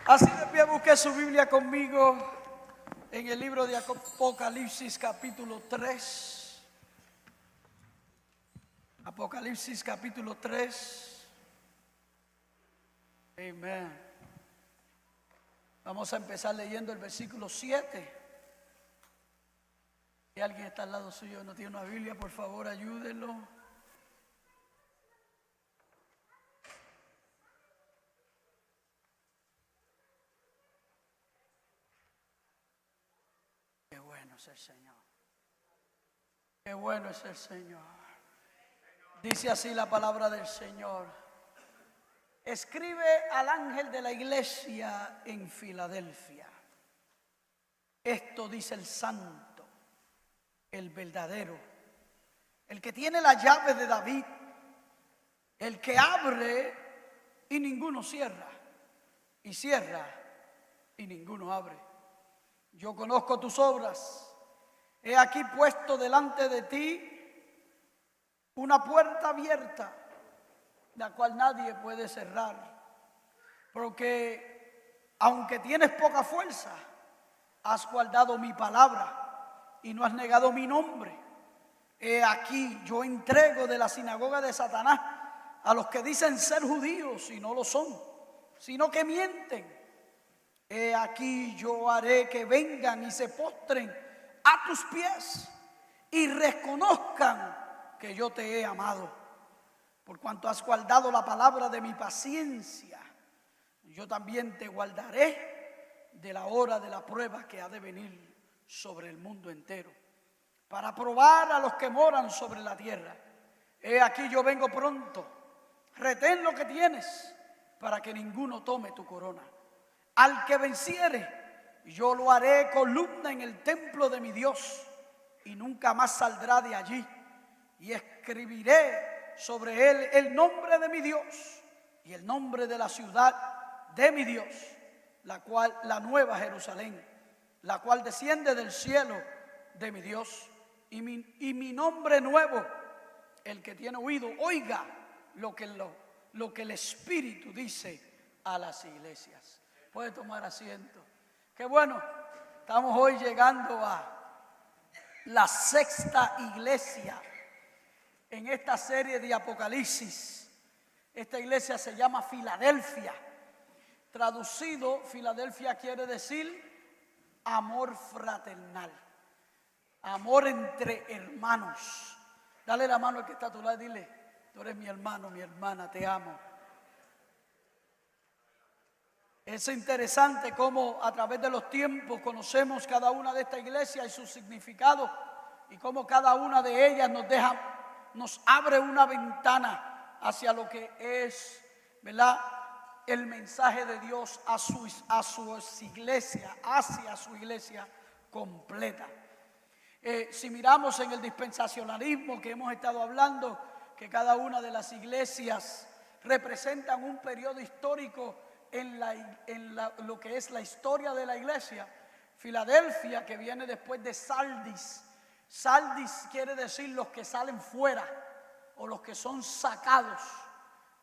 Así de pie, busque su Biblia conmigo en el libro de Apocalipsis capítulo 3. Apocalipsis capítulo 3. Amén. Vamos a empezar leyendo el versículo 7. Si alguien está al lado suyo y no tiene una Biblia, por favor ayúdenlo. Qué bueno es el Señor. Qué bueno es el Señor. Dice así la palabra del Señor. Escribe al ángel de la iglesia en Filadelfia. Esto dice el santo, el verdadero, el que tiene la llave de David, el que abre y ninguno cierra, y cierra y ninguno abre. Yo conozco tus obras. He aquí puesto delante de ti una puerta abierta, la cual nadie puede cerrar. Porque aunque tienes poca fuerza, has guardado mi palabra y no has negado mi nombre. He aquí yo entrego de la sinagoga de Satanás a los que dicen ser judíos y no lo son, sino que mienten. He aquí yo haré que vengan y se postren a tus pies y reconozcan que yo te he amado. Por cuanto has guardado la palabra de mi paciencia, yo también te guardaré de la hora de la prueba que ha de venir sobre el mundo entero, para probar a los que moran sobre la tierra. He aquí yo vengo pronto. Retén lo que tienes, para que ninguno tome tu corona. Al que venciere, yo lo haré columna en el templo de mi Dios, y nunca más saldrá de allí. Y escribiré sobre él el nombre de mi Dios y el nombre de la ciudad de mi Dios, la nueva Jerusalén, la cual desciende del cielo de mi Dios, y mi nombre nuevo. El que tiene oído, oiga lo que el Espíritu dice a las iglesias. Puede tomar asiento. Qué bueno, estamos hoy llegando a la sexta iglesia en esta serie de Apocalipsis. Esta iglesia se llama Filadelfia. Traducido, Filadelfia quiere decir amor fraternal, amor entre hermanos. Dale la mano al que está a tu lado y dile: tú eres mi hermano, mi hermana, te amo. Es interesante cómo a través de los tiempos conocemos cada una de estas iglesias y su significado, y cómo cada una de ellas nos abre una ventana hacia lo que es, ¿verdad?, el mensaje de Dios a su iglesia, hacia su iglesia completa. Si miramos en el dispensacionalismo que hemos estado hablando, que cada una de las iglesias representan un periodo histórico en lo que es la historia de la iglesia. Filadelfia, que viene después de Sardis. Sardis quiere decir los que salen fuera o los que son sacados.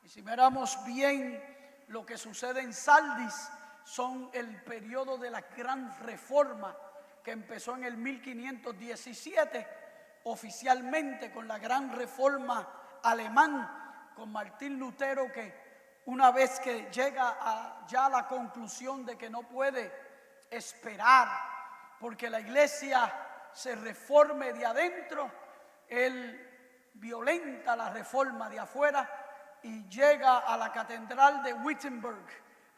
Y si miramos bien lo que sucede en Sardis, son el periodo de la gran reforma que empezó en el 1517 oficialmente con la gran reforma alemán, con Martín Lutero, que una vez que llega ya a la conclusión de que no puede esperar porque la iglesia se reforme de adentro, él violenta la reforma de afuera y llega a la catedral de Wittenberg,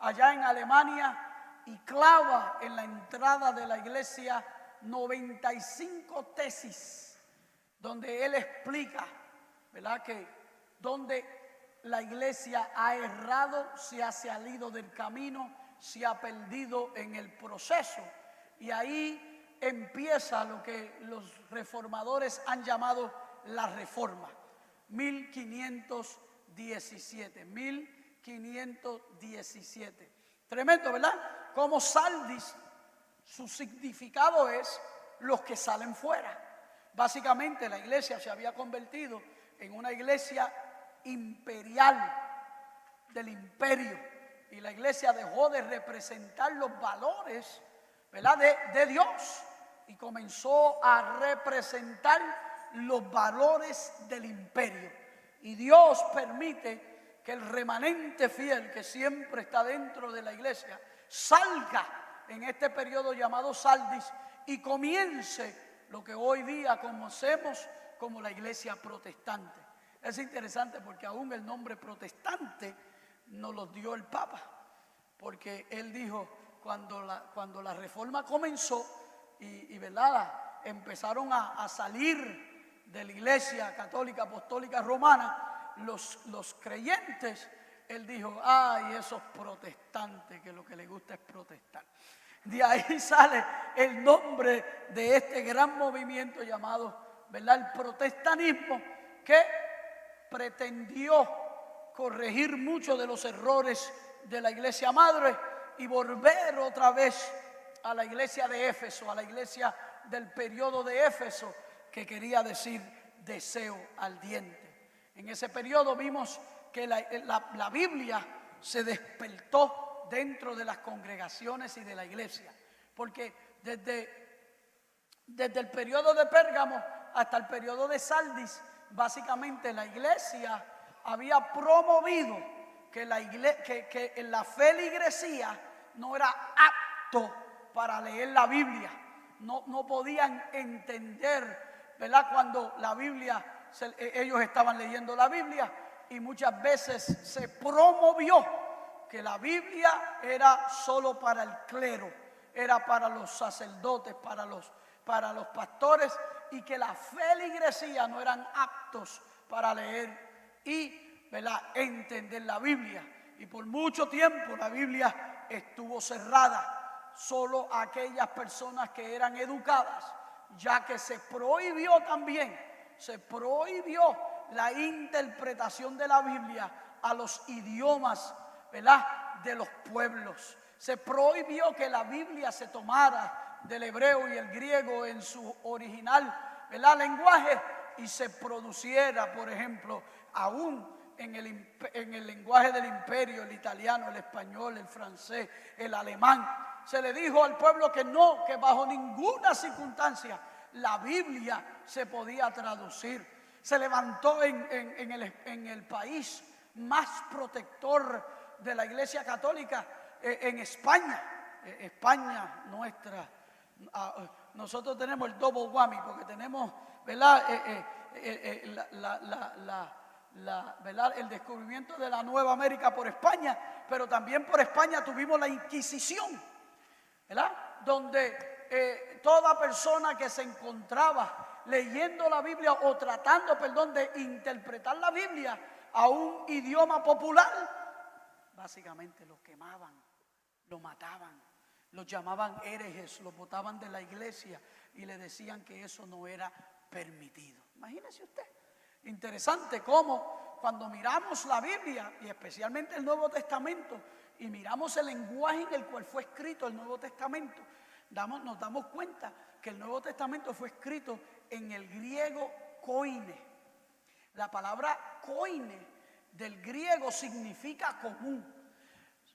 allá en Alemania, y clava en la entrada de la iglesia 95 tesis, donde él explica, ¿verdad?, que donde la iglesia ha errado, se ha salido del camino, se ha perdido en el proceso. Y ahí empieza lo que los reformadores han llamado la reforma. 1517. Tremendo, ¿verdad? Como Sardis, su significado es los que salen fuera. Básicamente la iglesia se había convertido en una iglesia imperial, del imperio, y la iglesia dejó de representar los valores, ¿verdad?, de Dios, y comenzó a representar los valores del imperio. Y Dios permite que el remanente fiel que siempre está dentro de la iglesia salga en este periodo llamado Sardis y comience lo que hoy día conocemos como la iglesia protestante. Es interesante porque aún el nombre protestante nos lo dio el Papa, porque él dijo cuando la reforma comenzó y ¿verdad?, empezaron a salir de la iglesia católica apostólica romana los creyentes, él dijo: ay, esos protestantes que lo que les gusta es protestar. De ahí sale el nombre de este gran movimiento llamado, ¿verdad?, el protestantismo, que pretendió corregir muchos de los errores de la iglesia madre y volver otra vez a la iglesia de Éfeso, a la iglesia del periodo de Éfeso, que quería decir deseo ardiente. En ese periodo vimos que la Biblia se despertó dentro de las congregaciones y de la iglesia, porque desde el periodo de Pérgamo hasta el periodo de Sardis, básicamente la iglesia había promovido que la feligresía no era apto para leer la Biblia. No podían entender, ¿verdad?, cuando la Biblia, ellos estaban leyendo la Biblia, y muchas veces se promovió que la Biblia era solo para el clero, era para los sacerdotes, para los pastores, y que la feligresía no eran aptos para leer y, ¿verdad?, entender la Biblia. Y por mucho tiempo la Biblia estuvo cerrada. Solo aquellas personas que eran educadas, ya que se prohibió la interpretación de la Biblia a los idiomas, ¿verdad?, de los pueblos. Se prohibió que la Biblia se tomara del hebreo y el griego en su original, ¿verdad?, lenguaje, y se produciera, por ejemplo, aún en el lenguaje del imperio, el italiano, el español, el francés, el alemán. Se le dijo al pueblo que no, que bajo ninguna circunstancia la Biblia se podía traducir. Se levantó en el país más protector de la iglesia católica, en España. España nuestra. Nosotros tenemos el double whammy, porque tenemos, ¿verdad?, ¿verdad?, el descubrimiento de la Nueva América por España, pero también por España tuvimos la Inquisición, ¿verdad?, donde toda persona que se encontraba leyendo la Biblia o tratando, de interpretar la Biblia a un idioma popular, básicamente lo quemaban, lo mataban, los llamaban herejes, los botaban de la iglesia y le decían que eso no era permitido. Imagínese usted. Interesante cómo cuando miramos la Biblia, y especialmente el Nuevo Testamento, y miramos el lenguaje en el cual fue escrito el Nuevo Testamento, nos damos cuenta que el Nuevo Testamento fue escrito en el griego koine. La palabra koine del griego significa común.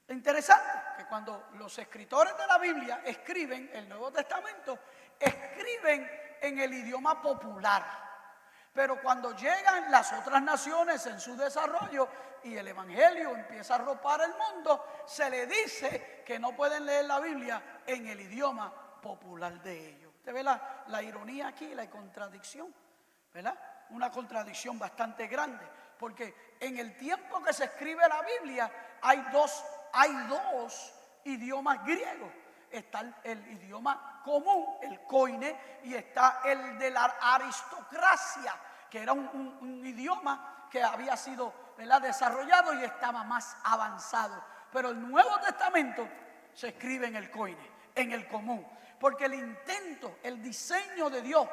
Interesante que cuando los escritores de la Biblia escriben el Nuevo Testamento, escriben en el idioma popular. Pero cuando llegan las otras naciones en su desarrollo y el evangelio empieza a arropar el mundo, se le dice que no pueden leer la Biblia en el idioma popular de ellos. ¿Usted ve la ironía aquí, la contradicción? ¿Verdad? Una contradicción bastante grande, porque en el tiempo que se escribe la Biblia hay dos idiomas griegos. Está el idioma común, el koine, y está el de la aristocracia, que era un idioma que había sido, ¿verdad?, desarrollado y estaba más avanzado. Pero el Nuevo Testamento se escribe en el koine, en el común, porque el diseño de Dios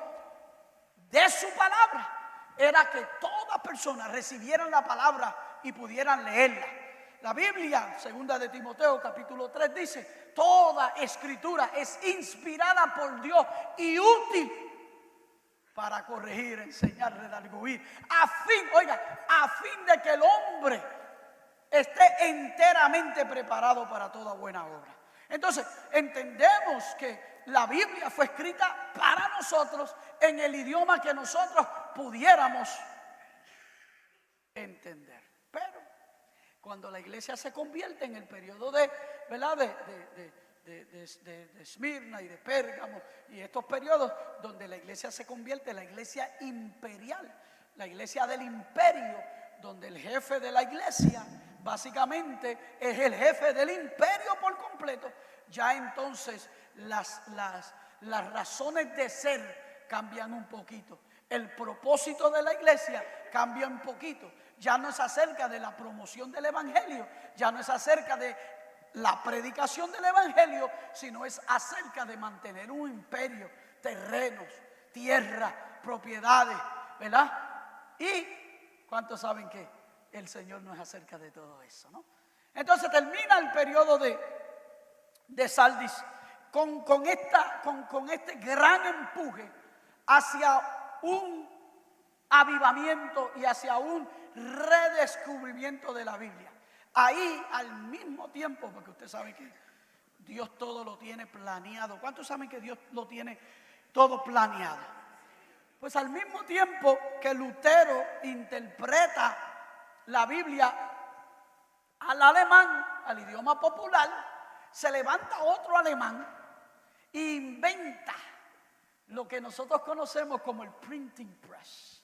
de su palabra era que todas personas recibieran la palabra y pudieran leerla. La Biblia, segunda de Timoteo, capítulo 3, dice: toda escritura es inspirada por Dios y útil para corregir, enseñar, redarguir, a fin de que el hombre esté enteramente preparado para toda buena obra. Entonces, entendemos que la Biblia fue escrita para nosotros en el idioma que nosotros pudiéramos entender. Pero cuando la iglesia se convierte en el periodo de, ¿verdad?, de Esmirna y de Pérgamo y estos periodos donde la iglesia se convierte en la iglesia imperial, la iglesia del imperio, donde el jefe de la iglesia básicamente es el jefe del imperio por completo, ya entonces las razones de ser cambian un poquito. El propósito de la iglesia cambia un poquito. Ya no es acerca de la promoción del evangelio, ya no es acerca de la predicación del evangelio, sino es acerca de mantener un imperio, terrenos, tierra, propiedades, ¿verdad? Y ¿cuántos saben que el Señor no es acerca de todo eso, no? Entonces termina el periodo de Sardis con este gran empuje hacia un avivamiento y hacia un redescubrimiento de la Biblia. Ahí al mismo tiempo, porque usted sabe que Dios todo lo tiene planeado. ¿Cuántos saben que Dios lo tiene todo planeado? Pues al mismo tiempo que Lutero interpreta la Biblia al alemán, al idioma popular, se levanta otro alemán e inventa lo que nosotros conocemos como el printing press.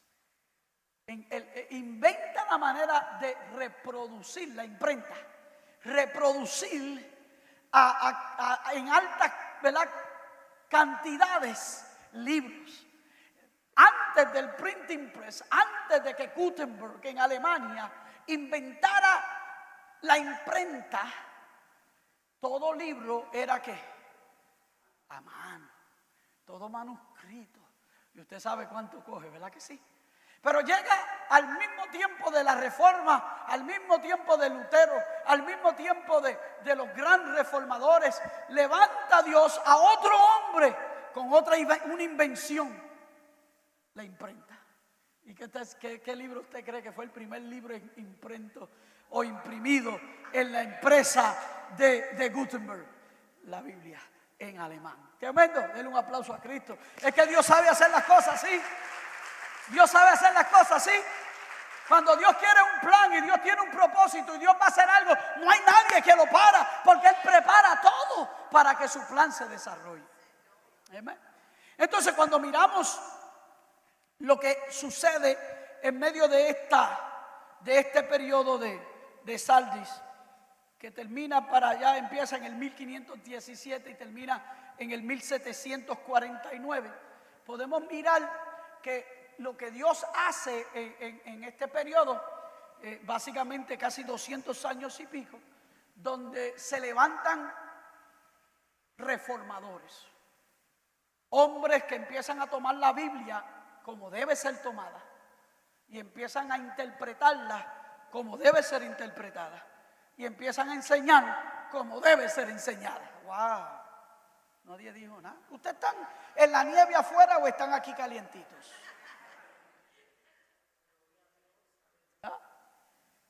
Inventa la manera de reproducir la imprenta, reproducir en altas, ¿verdad?, cantidades libros. Antes del printing press, antes de que Gutenberg en Alemania inventara la imprenta, todo libro era ¿qué? A mano, todo manuscrito. Y usted sabe cuánto coge, ¿verdad que sí? Pero llega al mismo tiempo de la Reforma, al mismo tiempo de Lutero, al mismo tiempo de los grandes reformadores, levanta Dios a otro hombre con una invención, la imprenta. ¿Y qué libro usted cree que fue el primer libro impreso o imprimido en la empresa de Gutenberg? La Biblia en alemán. Tremendo, denle un aplauso a Cristo. Es que Dios sabe hacer las cosas así. Dios sabe hacer las cosas así. Cuando Dios quiere un plan y Dios tiene un propósito y Dios va a hacer algo, no hay nadie que lo para, porque Él prepara todo para que su plan se desarrolle. ¿Amén? Entonces, cuando miramos lo que sucede en medio de este periodo de Sardis, que termina para allá, empieza en el 1517 y termina en el 1749, podemos mirar que lo que Dios hace en este periodo, básicamente casi 200 años y pico, donde se levantan reformadores, hombres que empiezan a tomar la Biblia como debe ser tomada y empiezan a interpretarla como debe ser interpretada y empiezan a enseñar como debe ser enseñada. ¡Wow! Nadie dijo nada. ¿Ustedes están en la nieve afuera o están aquí calientitos?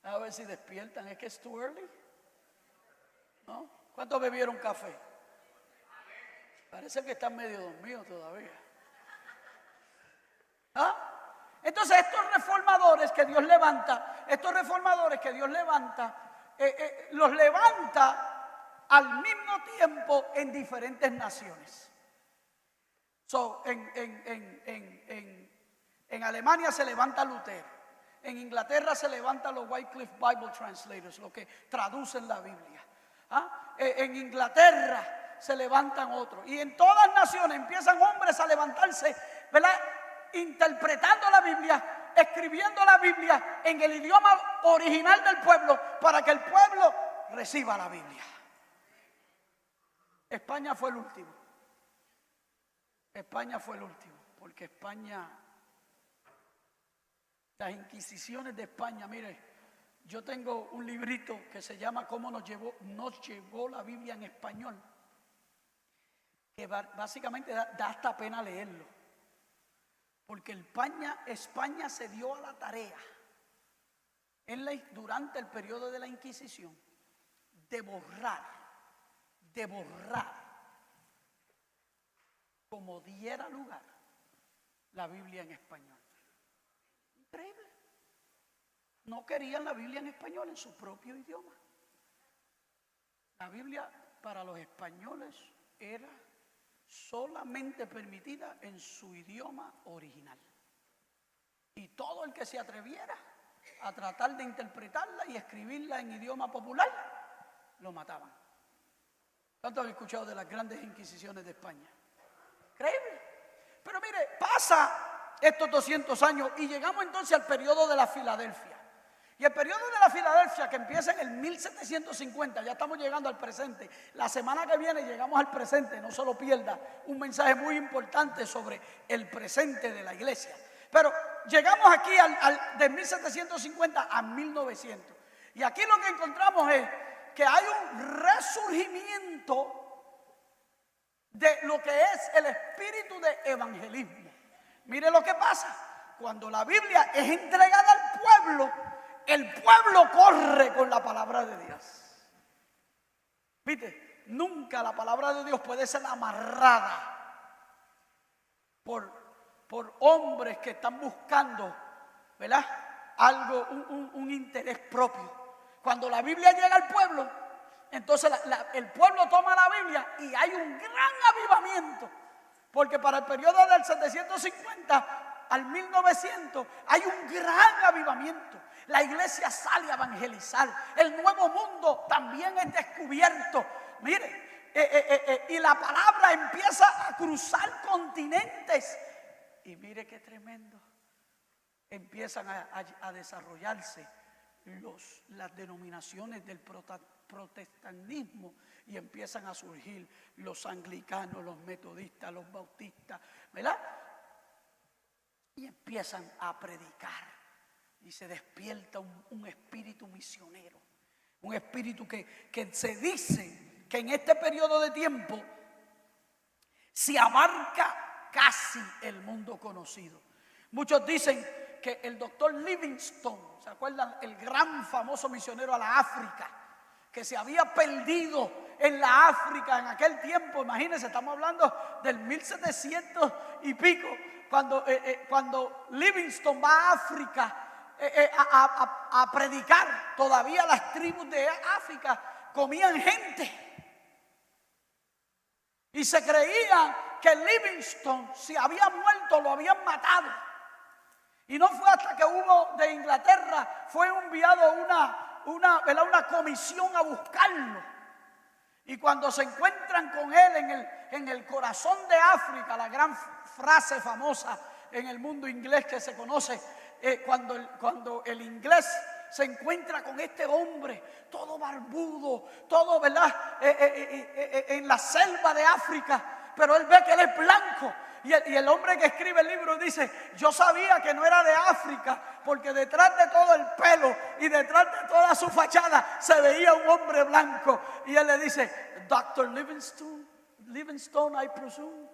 A ver si despiertan. ¿Es que es too early? ¿No? ¿Cuántos bebieron café? Parece que están medio dormidos todavía. ¿Ah? Entonces estos reformadores que Dios levanta, los levanta al mismo tiempo en diferentes naciones. En Alemania se levanta Lutero. En Inglaterra se levantan los Wycliffe Bible Translators, los que traducen la Biblia. En Inglaterra se levantan otros. Y en todas naciones empiezan hombres a levantarse, ¿verdad?, interpretando la Biblia, escribiendo la Biblia en el idioma original del pueblo para que el pueblo reciba la Biblia. España fue el último. Porque España, las inquisiciones de España, mire, yo tengo un librito que se llama ¿Cómo nos llegó la Biblia en español? Que básicamente da hasta pena leerlo. Porque España se dio a la tarea durante el periodo de la Inquisición, de borrar como diera lugar la Biblia en español. Increíble. No querían la Biblia en español, en su propio idioma. La Biblia para los españoles era solamente permitida en su idioma original. Y todo el que se atreviera a tratar de interpretarla y escribirla en idioma popular, lo mataban. ¿Cuántos han escuchado de las grandes inquisiciones de España? Increíble. Pero mire, pasa estos 200 años y llegamos entonces al periodo de la Filadelfia. Y el periodo de la Filadelfia, que empieza en el 1750, ya estamos llegando al presente. La semana que viene llegamos al presente, no se lo pierda, un mensaje muy importante sobre el presente de la iglesia. Pero llegamos aquí de 1750 a 1900. Y aquí lo que encontramos es que hay un resurgimiento de lo que es el espíritu de evangelismo. Mire lo que pasa. Cuando la Biblia es entregada al pueblo, el pueblo corre con la palabra de Dios. ¿Viste? Nunca la palabra de Dios puede ser amarrada por hombres que están buscando, ¿verdad?, algo, un interés propio. Cuando la Biblia llega al pueblo, entonces el pueblo toma la Biblia y hay un gran avivamiento. Porque para el periodo del 750 al 1900 hay un gran avivamiento. La iglesia sale a evangelizar. El nuevo mundo también es descubierto. Mire, y la palabra empieza a cruzar continentes. Y mire qué tremendo. Empiezan a desarrollarse las denominaciones del protestantismo y empiezan a surgir los anglicanos, los metodistas, los bautistas, ¿verdad? Y empiezan a predicar y se despierta un espíritu misionero, un espíritu que se dice que en este periodo de tiempo se abarca casi el mundo conocido. Muchos dicen que el doctor Livingstone, ¿se acuerdan? El gran famoso misionero a la África, que se había perdido en la África en aquel tiempo. Imagínense, estamos hablando del 1700 y pico, cuando Livingstone va a África a predicar. Todavía las tribus de África comían gente. Y se creía que Livingstone, si había muerto, lo habían matado. Y no fue hasta que hubo de Inglaterra, fue enviado una comisión a buscarlo. Y cuando se encuentran con él en el corazón de África, la gran frase famosa en el mundo inglés que se conoce, cuando el inglés se encuentra con este hombre, todo barbudo, todo, ¿verdad?, en la selva de África, pero él ve que él es blanco. Y el hombre que escribe el libro dice: yo sabía que no era de África, porque detrás de todo el pelo y detrás de toda su fachada se veía un hombre blanco. Y él le dice: Dr. Livingstone, I presume.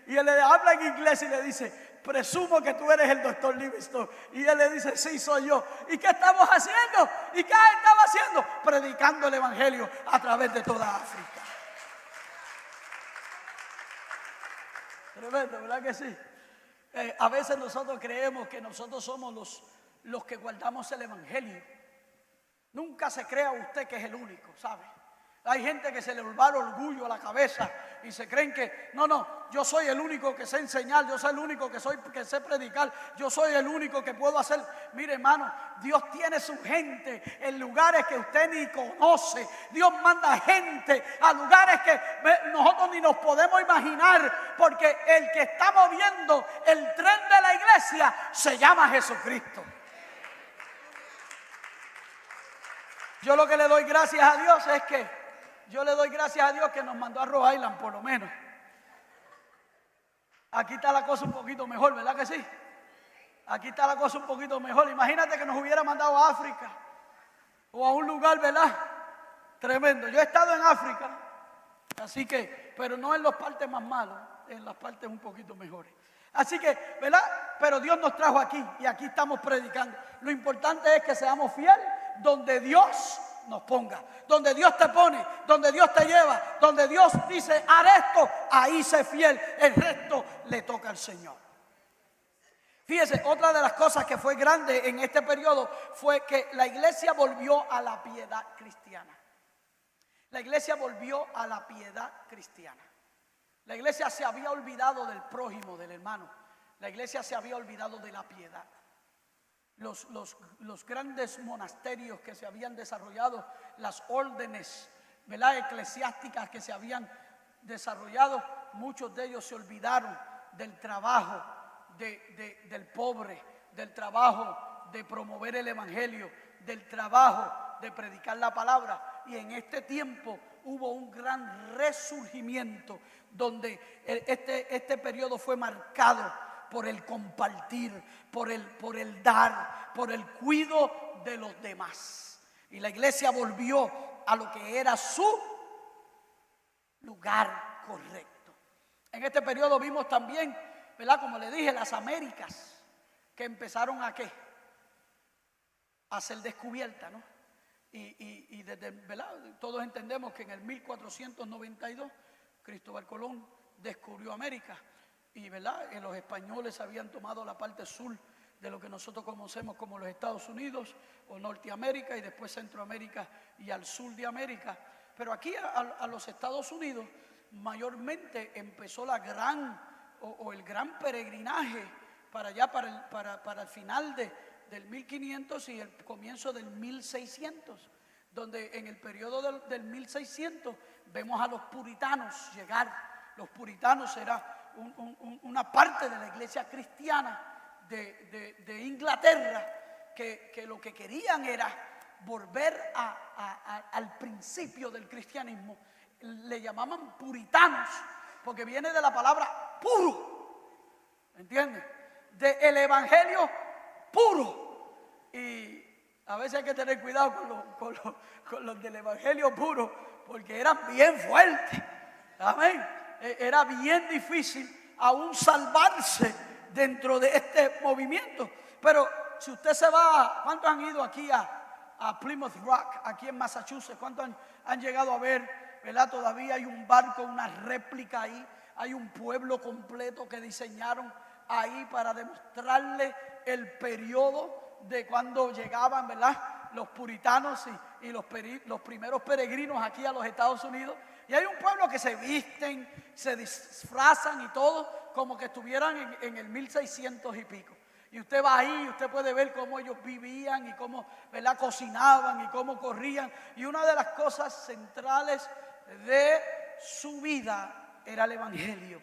Y él le habla en inglés y le dice: presumo que tú eres el doctor Livingstone. Y él le dice: sí, soy yo. ¿Y qué estamos haciendo? ¿Y qué estaba haciendo? Predicando el evangelio a través de toda África. Tremendo, ¿verdad que sí? A veces nosotros creemos que nosotros somos los que guardamos el evangelio. Nunca se crea usted que es el único, ¿sabe? Hay gente que se le va el orgullo a la cabeza y se creen que no, yo soy el único que sé enseñar, yo soy el único que sé predicar, yo soy el único que puedo hacer. Mire, hermano, Dios tiene su gente en lugares que usted ni conoce. Dios manda gente a lugares que nosotros ni nos podemos imaginar, porque el que está moviendo el tren de la iglesia se llama Jesucristo. Yo lo que le doy gracias a Dios es que nos mandó a Rhode Island, por lo menos. Aquí está la cosa un poquito mejor, ¿verdad que sí? Aquí está la cosa un poquito mejor. Imagínate que nos hubiera mandado a África o a un lugar, ¿verdad? Tremendo. Yo he estado en África, así que, pero no en las partes más malas, en las partes un poquito mejores. Así que, ¿verdad? Pero Dios nos trajo aquí y aquí estamos predicando. Lo importante es que seamos fieles donde Dios nos ponga, donde Dios te pone, donde Dios te lleva, donde Dios dice, haré esto, ahí sé fiel, el resto le toca al Señor. Fíjese, otra de las cosas que fue grande en este periodo fue que la iglesia volvió a la piedad cristiana. La iglesia volvió a la piedad cristiana. La iglesia se había olvidado del prójimo, del hermano. La iglesia se había olvidado de la piedad. Los grandes monasterios que se habían desarrollado, las órdenes, ¿verdad?, eclesiásticas que se habían desarrollado, muchos de ellos se olvidaron del trabajo del pobre, del trabajo de promover el evangelio, del trabajo de predicar la palabra. Y en este tiempo hubo un gran resurgimiento donde este periodo fue marcado por el compartir, por el dar, por el cuidado de los demás. Y la iglesia volvió a lo que era su lugar correcto. En este periodo vimos también, ¿verdad?, como le dije, las Américas que empezaron a ¿qué? A ser descubiertas, ¿no? Y desde, ¿verdad?, todos entendemos que en el 1492 Cristóbal Colón descubrió América. Y, ¿verdad?, los españoles habían tomado la parte sur de lo que nosotros conocemos como los Estados Unidos o Norteamérica y después Centroamérica y al sur de América. Pero aquí a los Estados Unidos mayormente empezó la gran o el gran peregrinaje para allá, para el final del 1500 y el comienzo del 1600, donde en el periodo del 1600 vemos a los puritanos llegar. Los puritanos era una parte de la iglesia cristiana de Inglaterra que lo que querían era volver al principio del cristianismo. Le llamaban puritanos porque viene de la palabra puro, ¿entiendes? Del evangelio puro. Y a veces hay que tener cuidado con los del evangelio puro, porque eran bien fuertes. Amén. Era bien difícil aún salvarse dentro de este movimiento. Pero si usted se va, ¿cuántos han ido aquí a Plymouth Rock, aquí en Massachusetts? ¿Cuántos han llegado a ver, ¿verdad? Todavía hay un barco, una réplica ahí. Hay un pueblo completo que diseñaron ahí para demostrarle el periodo de cuando llegaban, ¿verdad?, los puritanos y los primeros peregrinos aquí a los Estados Unidos. Y hay un pueblo que se visten, se disfrazan y todo como que estuvieran en el 1600 y pico. Y usted va ahí y usted puede ver cómo ellos vivían y cómo, ¿verdad?, cocinaban y cómo corrían. Y una de las cosas centrales de su vida era el evangelio.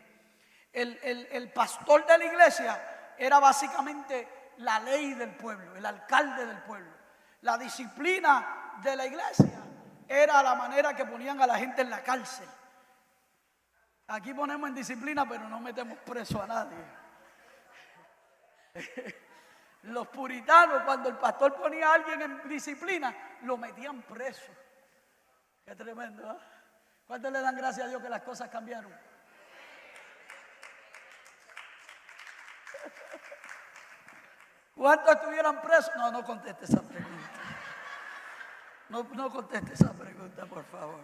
El pastor de la iglesia era básicamente la ley del pueblo, el alcalde del pueblo. La disciplina de la iglesia era la manera que ponían a la gente en la cárcel. Aquí ponemos en disciplina, pero no metemos preso a nadie. Los puritanos, cuando el pastor ponía a alguien en disciplina, lo metían preso. Qué tremendo, ¿eh? ¿Cuántos le dan gracias a Dios que las cosas cambiaron? ¿Cuántos estuvieran presos? No conteste esa pregunta. No conteste esa pregunta, por favor.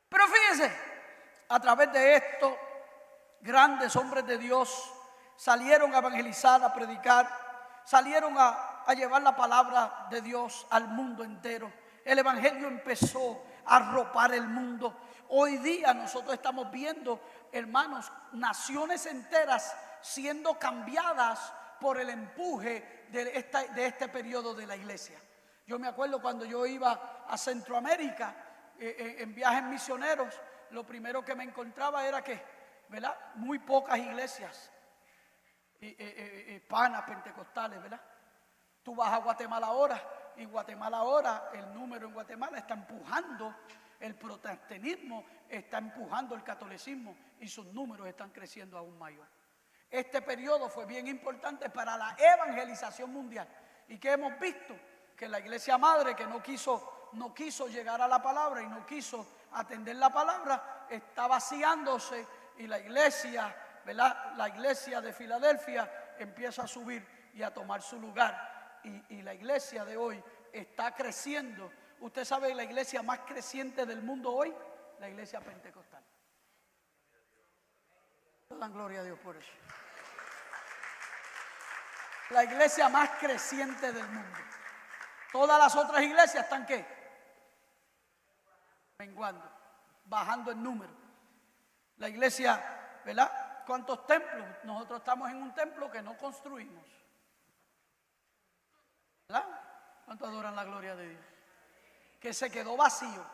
Pero fíjense, a través de esto, grandes hombres de Dios salieron a evangelizar, a predicar, salieron a llevar la palabra de Dios al mundo entero. El evangelio empezó a arropar el mundo. Hoy día nosotros estamos viendo, hermanos, naciones enteras siendo cambiadas por el empuje de este periodo de la iglesia. Yo me acuerdo cuando yo iba a Centroamérica en viajes misioneros, lo primero que me encontraba era que, ¿verdad?, muy pocas iglesias hispanas, pentecostales, ¿verdad? Tú vas a Guatemala ahora, y Guatemala ahora, el número en Guatemala está empujando el protestantismo, está empujando el catolicismo y sus números están creciendo aún mayor. Este periodo fue bien importante para la evangelización mundial. ¿Y qué hemos visto? Que la iglesia madre, que no quiso llegar a la palabra y no quiso atender la palabra, está vaciándose y la iglesia ¿verdad? La iglesia de Filadelfia empieza a subir y a tomar su lugar. Y la iglesia de hoy está creciendo. Usted sabe la iglesia más creciente del mundo hoy, la iglesia pentecostal. Dan gloria a Dios por eso. La iglesia más creciente del mundo. Todas las otras iglesias están ¿qué? Menguando, bajando en número. La iglesia, ¿verdad? ¿Cuántos templos? Nosotros estamos en un templo que no construimos, ¿verdad? ¿Cuántos adoran la gloria de Dios? Que se quedó vacío.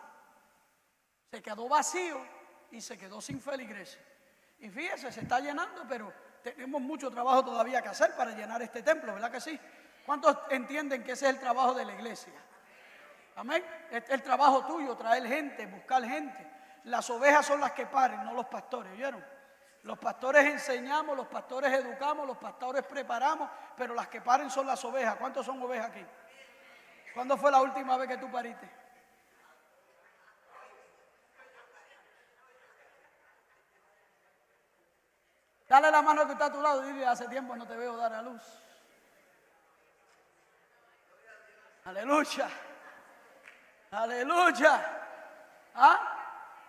Se quedó vacío y se quedó sin feligreses. Y fíjese, se está llenando, pero tenemos mucho trabajo todavía que hacer para llenar este templo, ¿verdad que sí? ¿Cuántos entienden que ese es el trabajo de la iglesia? Amén. Es el trabajo tuyo, traer gente, buscar gente. Las ovejas son las que paren, no los pastores, ¿oyeron? Los pastores enseñamos, los pastores educamos, los pastores preparamos, pero las que paren son las ovejas. ¿Cuántos son ovejas aquí? ¿Cuándo fue la última vez que tú pariste? Dale la mano que está a tu lado y dile, hace tiempo no te veo dar a luz. Aleluya. Aleluya. ¿Ah?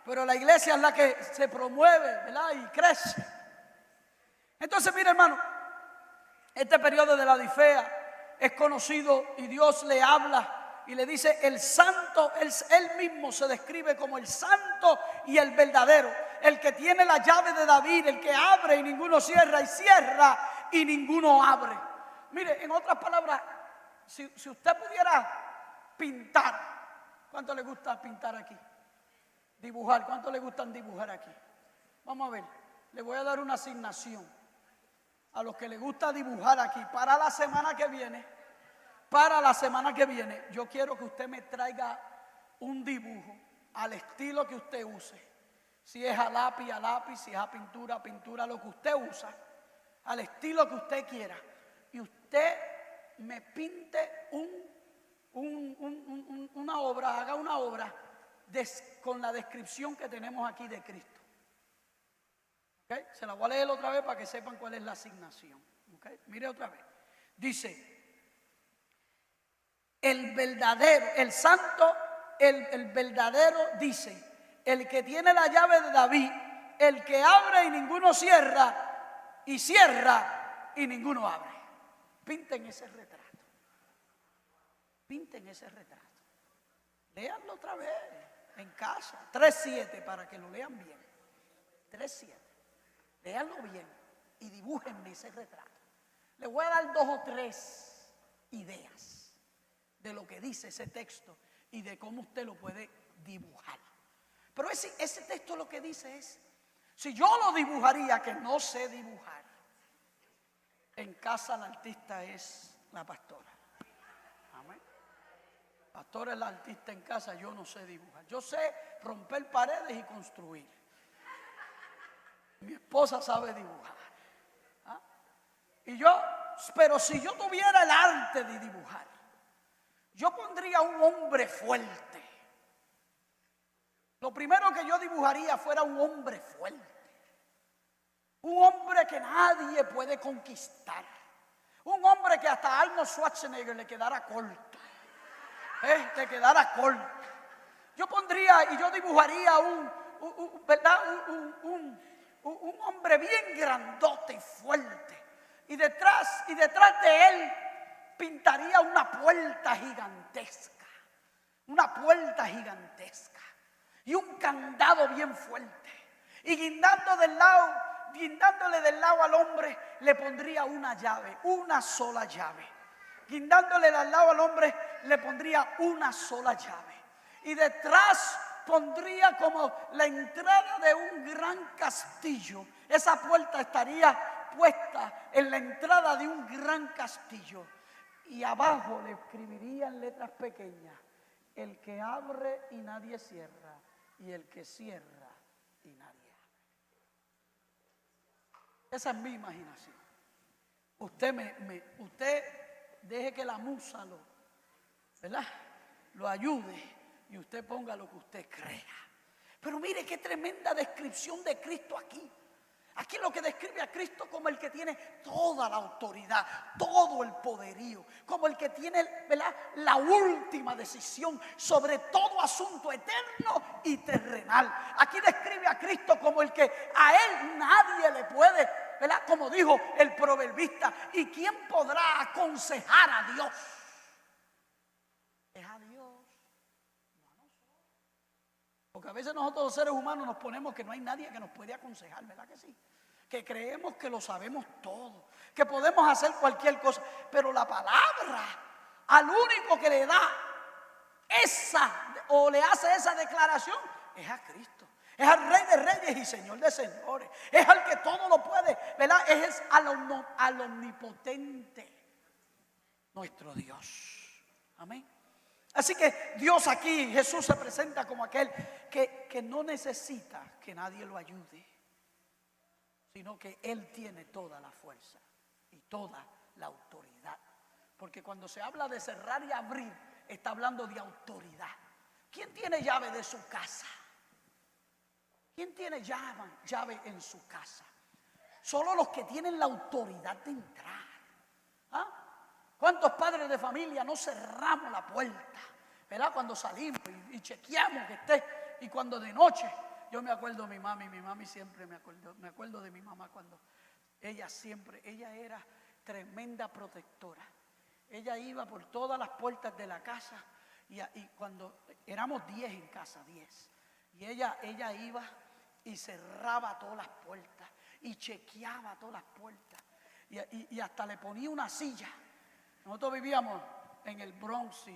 Pero la iglesia es la que se promueve, ¿verdad? Y crece. Entonces, mire, hermano, este periodo de la Odisea es conocido y Dios le habla y le dice el santo, él mismo se describe como el santo y el verdadero, el que tiene la llave de David, el que abre y ninguno cierra, y cierra y ninguno abre. Mire, en otras palabras, si usted pudiera pintar, ¿cuánto le gusta pintar aquí? Dibujar, ¿cuánto le gustan dibujar aquí? Vamos a ver, le voy a dar una asignación a los que les gusta dibujar aquí para la semana que viene. Para la semana que viene, yo quiero que usted me traiga un dibujo al estilo que usted use. Si es a lápiz, si es a pintura, lo que usted usa, al estilo que usted quiera. Y usted me pinte una obra, haga una obra con la descripción que tenemos aquí de Cristo. ¿Okay? Se la voy a leer otra vez para que sepan cuál es la asignación. ¿Okay? Mire otra vez. Dice, el verdadero, el santo, el verdadero dice, el que tiene la llave de David, el que abre y ninguno cierra, y cierra y ninguno abre. Pinten ese retrato. Pinten ese retrato. Léanlo otra vez en casa. 3:7 para que lo lean bien. 3:7. Léanlo bien y dibújenme ese retrato. Les voy a dar 2 o 3 ideas de lo que dice ese texto y de cómo usted lo puede dibujar. Pero ese texto lo que dice es, si yo lo dibujaría, que no sé dibujar, en casa la artista es la pastora. Amén. Pastora es la artista en casa, yo no sé dibujar. Yo sé romper paredes y construir. Mi esposa sabe dibujar. ¿Ah? Pero si yo tuviera el arte de dibujar, yo pondría un hombre fuerte. Lo primero que yo dibujaría fuera un hombre fuerte. Un hombre que nadie puede conquistar. Un hombre que hasta Arnold Schwarzenegger le quedara corto. Le quedara corto. Yo pondría y yo dibujaría un hombre bien grandote y fuerte. Y detrás de él pintaría una puerta gigantesca. Una puerta gigantesca. Y un candado bien fuerte. Y guindándole del lado al hombre, le pondría una llave, una sola llave. Guindándole del lado al hombre, le pondría una sola llave. Y detrás pondría como la entrada de un gran castillo. Esa puerta estaría puesta en la entrada de un gran castillo. Y abajo le escribiría en letras pequeñas, el que abre y nadie cierra, y el que cierra y nadie abre. Esa es mi imaginación. Usted deje que la musa lo ayude y usted ponga lo que usted crea. Pero mire qué tremenda descripción de Cristo aquí. Aquí lo que describe a Cristo como el que tiene toda la autoridad, todo el poderío, como el que tiene, ¿verdad?, la última decisión sobre todo asunto eterno y terrenal. Aquí describe a Cristo como el que a Él nadie le puede, ¿verdad?, como dijo el proverbista, ¿y quién podrá aconsejar a Dios? Es a Dios. Porque a veces nosotros los seres humanos nos ponemos que no hay nadie que nos puede aconsejar, ¿verdad que sí? Que creemos que lo sabemos todo, que podemos hacer cualquier cosa, pero la palabra al único que le da esa o le hace esa declaración es a Cristo. Es al Rey de Reyes y Señor de Señores. Es al que todo lo puede, ¿verdad? Es al omnipotente, nuestro Dios. Amén. Así que Dios aquí, Jesús se presenta como aquel que no necesita que nadie lo ayude, sino que Él tiene toda la fuerza y toda la autoridad. Porque cuando se habla de cerrar y abrir, está hablando de autoridad. ¿Quién tiene llave de su casa? ¿Quién tiene llave en su casa? Solo los que tienen la autoridad de entrar. ¿Ah? ¿Cuántos padres de familia no cerramos la puerta, ¿verdad?, cuando salimos y chequeamos que esté? Y cuando de noche, yo me acuerdo de mi mami siempre me acuerdo de mi mamá cuando ella era tremenda protectora. Ella iba por todas las puertas de la casa y cuando éramos 10 en casa, 10. Y ella iba y cerraba todas las puertas y chequeaba todas las puertas y hasta le ponía una silla. Nosotros vivíamos en el Bronx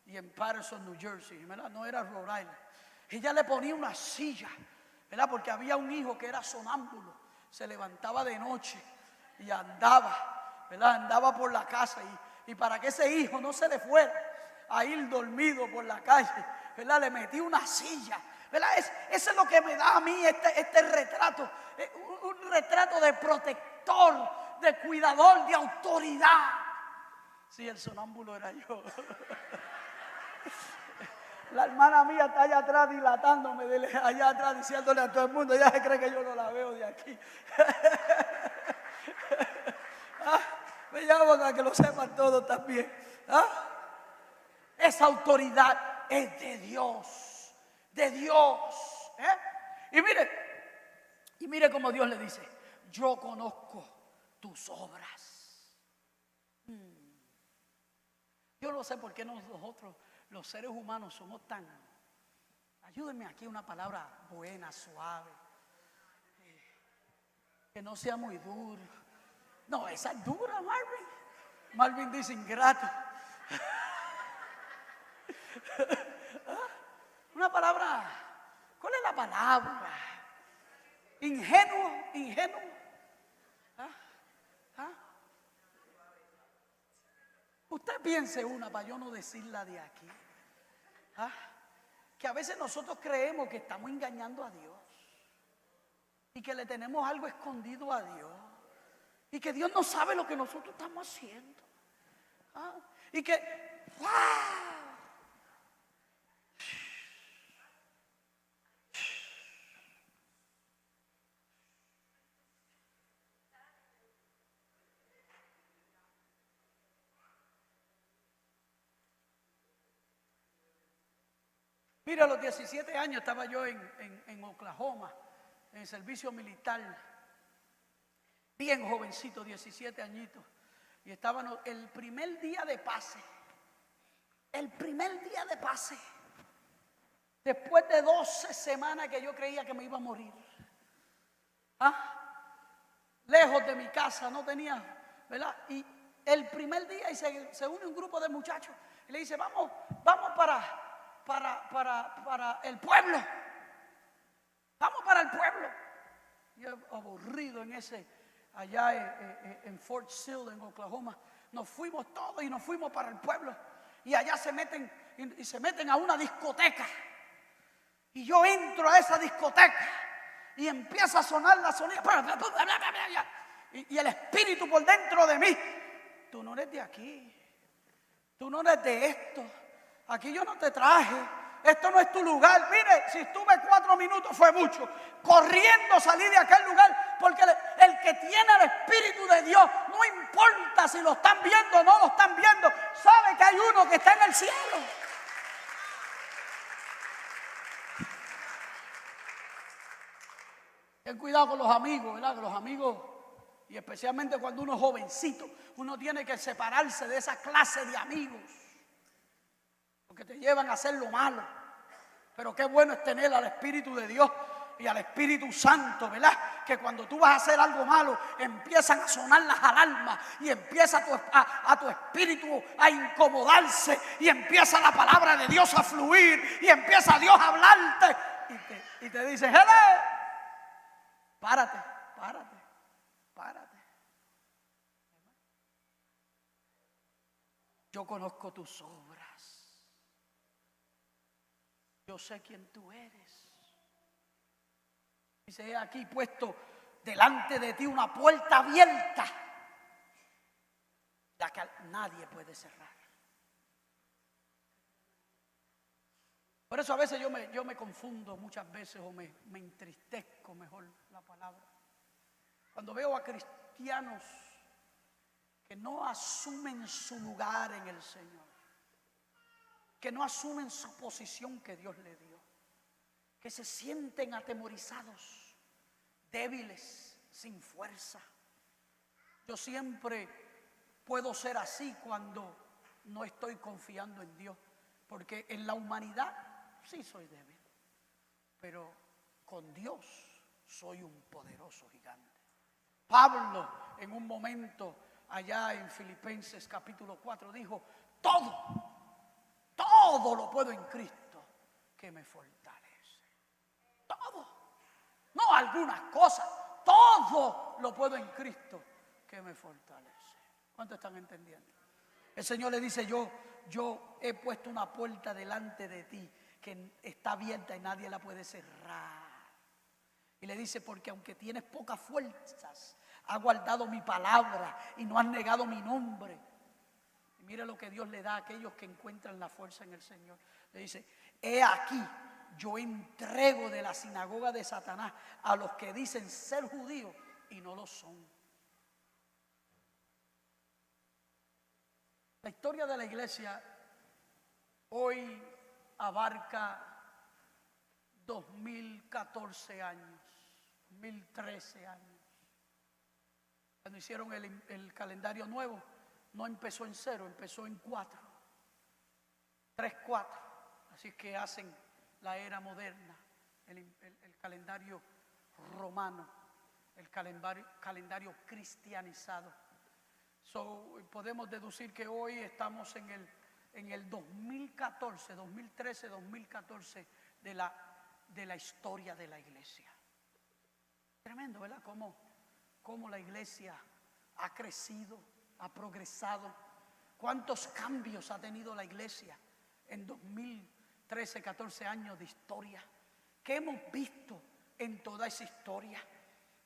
y en Patterson, New Jersey, ¿verdad? No era Rhode Island. Ella le ponía una silla, ¿verdad? Porque había un hijo que era sonámbulo, se levantaba de noche y andaba, ¿verdad? Andaba por la casa y para que ese hijo no se le fuera a ir dormido por la calle, ¿verdad?, le metí una silla, ¿verdad? Eso es lo que me da a mí este retrato, un retrato de protector, de cuidador, de autoridad. Sí, el sonámbulo era yo. La hermana mía está allá atrás dilatándome, allá atrás diciéndole a todo el mundo, ella se cree que yo no la veo de aquí. Me llamo para que lo sepan todos también. Esa autoridad es de Dios, de Dios. Y mire como Dios le dice, yo conozco tus obras. Yo no sé por qué nosotros, los seres humanos, somos tan... Ayúdenme aquí una palabra buena, suave. Que no sea muy duro. No, esa es dura, Marvin. Marvin dice ingrato. Una palabra, ¿cuál es la palabra? Ingenuo. Usted piense una para yo no decirla de aquí. Que a veces nosotros creemos que estamos engañando a Dios y que le tenemos algo escondido a Dios y que Dios no sabe lo que nosotros estamos haciendo. Y que mira, a los 17 años estaba yo en Oklahoma, en el servicio militar, bien jovencito, 17 añitos, y estábamos el primer día de pase, después de 12 semanas que yo creía que me iba a morir, lejos de mi casa, no tenía, ¿verdad? Y el primer día y se une un grupo de muchachos y le dice, vamos para el pueblo. Vamos para el pueblo. Yo aburrido allá en Fort Sill, en Oklahoma. Nos fuimos todos y nos fuimos para el pueblo. Y allá se meten a una discoteca. Y yo entro a esa discoteca y empieza a sonar la sonida. Y el espíritu por dentro de mí. Tú no eres de aquí. Tú no eres de esto. Aquí yo no te traje Esto no es tu lugar. Mire, si estuve 4 minutos fue mucho. Corriendo salí de aquel lugar, porque el que tiene el Espíritu de Dios, no importa si lo están viendo o no lo están viendo, sabe que hay uno que está en el cielo. Ten cuidado con los amigos, ¿verdad? Con los amigos, y especialmente cuando uno es jovencito, uno tiene que separarse de esa clase de amigos, porque te llevan a hacer lo malo. Pero qué bueno es tener al Espíritu de Dios y al Espíritu Santo, ¿verdad? Que cuando tú vas a hacer algo malo, empiezan a sonar las alarmas y empieza a tu espíritu a incomodarse y empieza la palabra de Dios a fluir y empieza Dios a hablarte y te dice, ¡hele! Párate, párate, párate. Yo conozco tus obras. Yo sé quién tú eres. Dice, he aquí puesto delante de ti una puerta abierta, la que nadie puede cerrar. Por eso a veces yo me confundo muchas veces, o me entristezco, mejor la palabra, cuando veo a cristianos que no asumen su lugar en el Señor, que no asumen su posición que Dios le dio, que se sienten atemorizados, débiles, sin fuerza. Yo siempre puedo ser así cuando no estoy confiando en Dios, porque en la humanidad sí soy débil, pero con Dios soy un poderoso gigante. Pablo en un momento allá en Filipenses capítulo 4 dijo, todo lo puedo en Cristo que me fortalece. Todo, no algunas cosas, todo lo puedo en Cristo que me fortalece. ¿Cuántos están entendiendo? El Señor le dice, yo he puesto una puerta delante de ti que está abierta y nadie la puede cerrar. Y le dice, porque aunque tienes pocas fuerzas, has guardado mi palabra y no has negado mi nombre. Y mire lo que Dios le da a aquellos que encuentran la fuerza en el Señor. Le dice, he aquí, yo entrego de la sinagoga de Satanás a los que dicen ser judíos y no lo son. La historia de la iglesia hoy abarca 2014 años, 2013 años. Cuando hicieron el calendario nuevo, no empezó en 0, empezó en 4. 3, 4. Así es que hacen la era moderna, el calendario romano, el calendario cristianizado. Podemos deducir que hoy estamos en el 2014, 2013, 2014 de la historia de la iglesia. Tremendo, ¿verdad? Cómo la iglesia ha crecido, ha progresado. ¿Cuántos cambios ha tenido la iglesia en 2013, 14 años de historia? ¿Qué hemos visto en toda esa historia?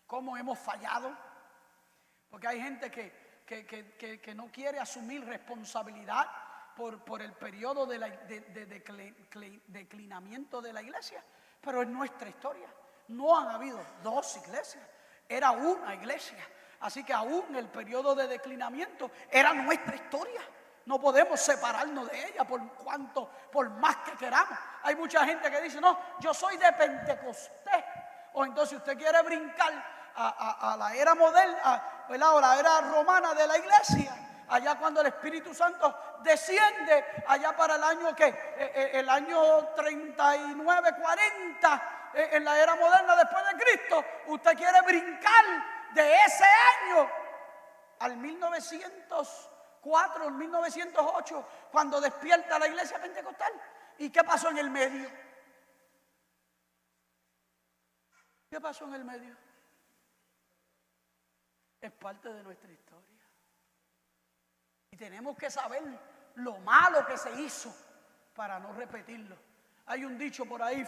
¿Cómo hemos fallado? Porque hay gente que no quiere asumir responsabilidad por el periodo de declinamiento de la iglesia. Pero en nuestra historia no han habido 2 iglesias, era una iglesia. Así que aún el periodo de declinamiento era nuestra historia. No podemos separarnos de ella por más que queramos. Hay mucha gente que dice, no, yo soy de Pentecostés. O entonces usted quiere brincar a la era moderna, ¿verdad? O la era romana de la iglesia. Allá cuando el Espíritu Santo desciende, allá para el año el año 39, 40, en la era moderna después de Cristo, usted quiere brincar de ese año al 1904, 1908, cuando despierta la iglesia pentecostal. ¿Y qué pasó en el medio? ¿Qué pasó en el medio? Es parte de nuestra historia. Y tenemos que saber lo malo que se hizo para no repetirlo. Hay un dicho por ahí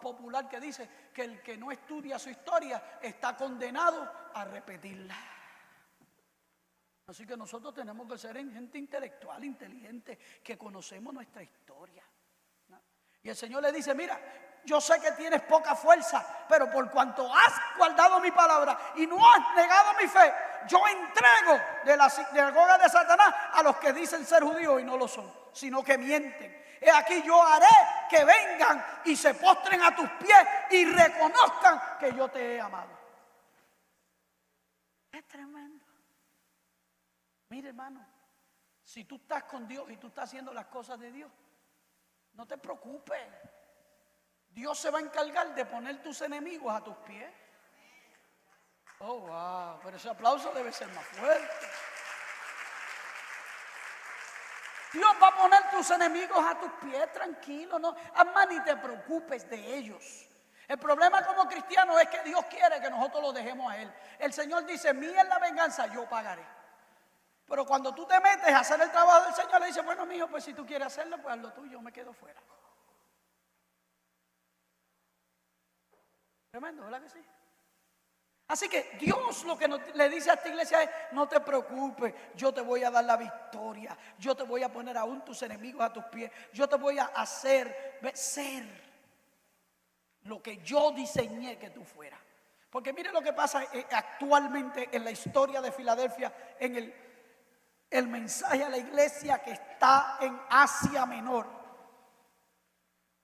popular que dice que el que no estudia su historia está condenado a repetirla. Así que nosotros tenemos que ser gente intelectual, inteligente, que conocemos nuestra historia, ¿no? Y el Señor le dice, mira, yo sé que tienes poca fuerza, pero por cuanto has guardado mi palabra y no has negado mi fe, yo entrego de la sinagoga de Satanás a los que dicen ser judíos y no lo son, sino que mienten. He aquí yo haré que vengan y se postren a tus pies y reconozcan que yo te he amado. Es tremendo. Mire, hermano, si tú estás con Dios y tú estás haciendo las cosas de Dios, no te preocupes. Dios se va a encargar de poner tus enemigos a tus pies. Oh, wow, pero ese aplauso debe ser más fuerte. Dios va a poner tus enemigos a tus pies, tranquilo, no, además ni te preocupes de ellos. El problema como cristiano es que Dios quiere que nosotros lo dejemos a Él. El Señor dice, mía es la venganza, yo pagaré. Pero cuando tú te metes a hacer el trabajo del Señor, le dice, bueno, mijo, pues si tú quieres hacerlo, pues haz lo tuyo, yo me quedo fuera. Tremendo, ¿verdad que sí? Así que Dios lo que le dice a esta iglesia es, no te preocupes, yo te voy a dar la victoria, yo te voy a poner aún tus enemigos a tus pies, yo te voy a hacer ser lo que yo diseñé que tú fueras. Porque mire lo que pasa actualmente en la historia de Filadelfia, en el mensaje a la iglesia que está en Asia Menor.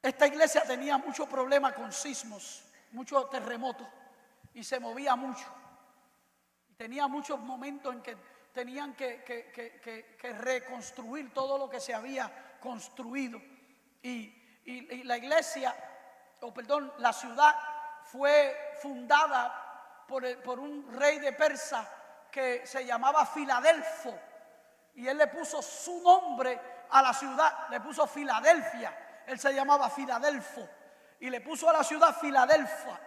Esta iglesia tenía muchos problemas con sismos, muchos terremotos. Y se movía mucho. Tenía muchos momentos en que tenían que reconstruir todo lo que se había construido. Y la iglesia, la ciudad fue fundada por un rey de Persia que se llamaba Filadelfo. Y él le puso su nombre a la ciudad, le puso Filadelfia. Él se llamaba Filadelfo. Y le puso a la ciudad Filadelfia.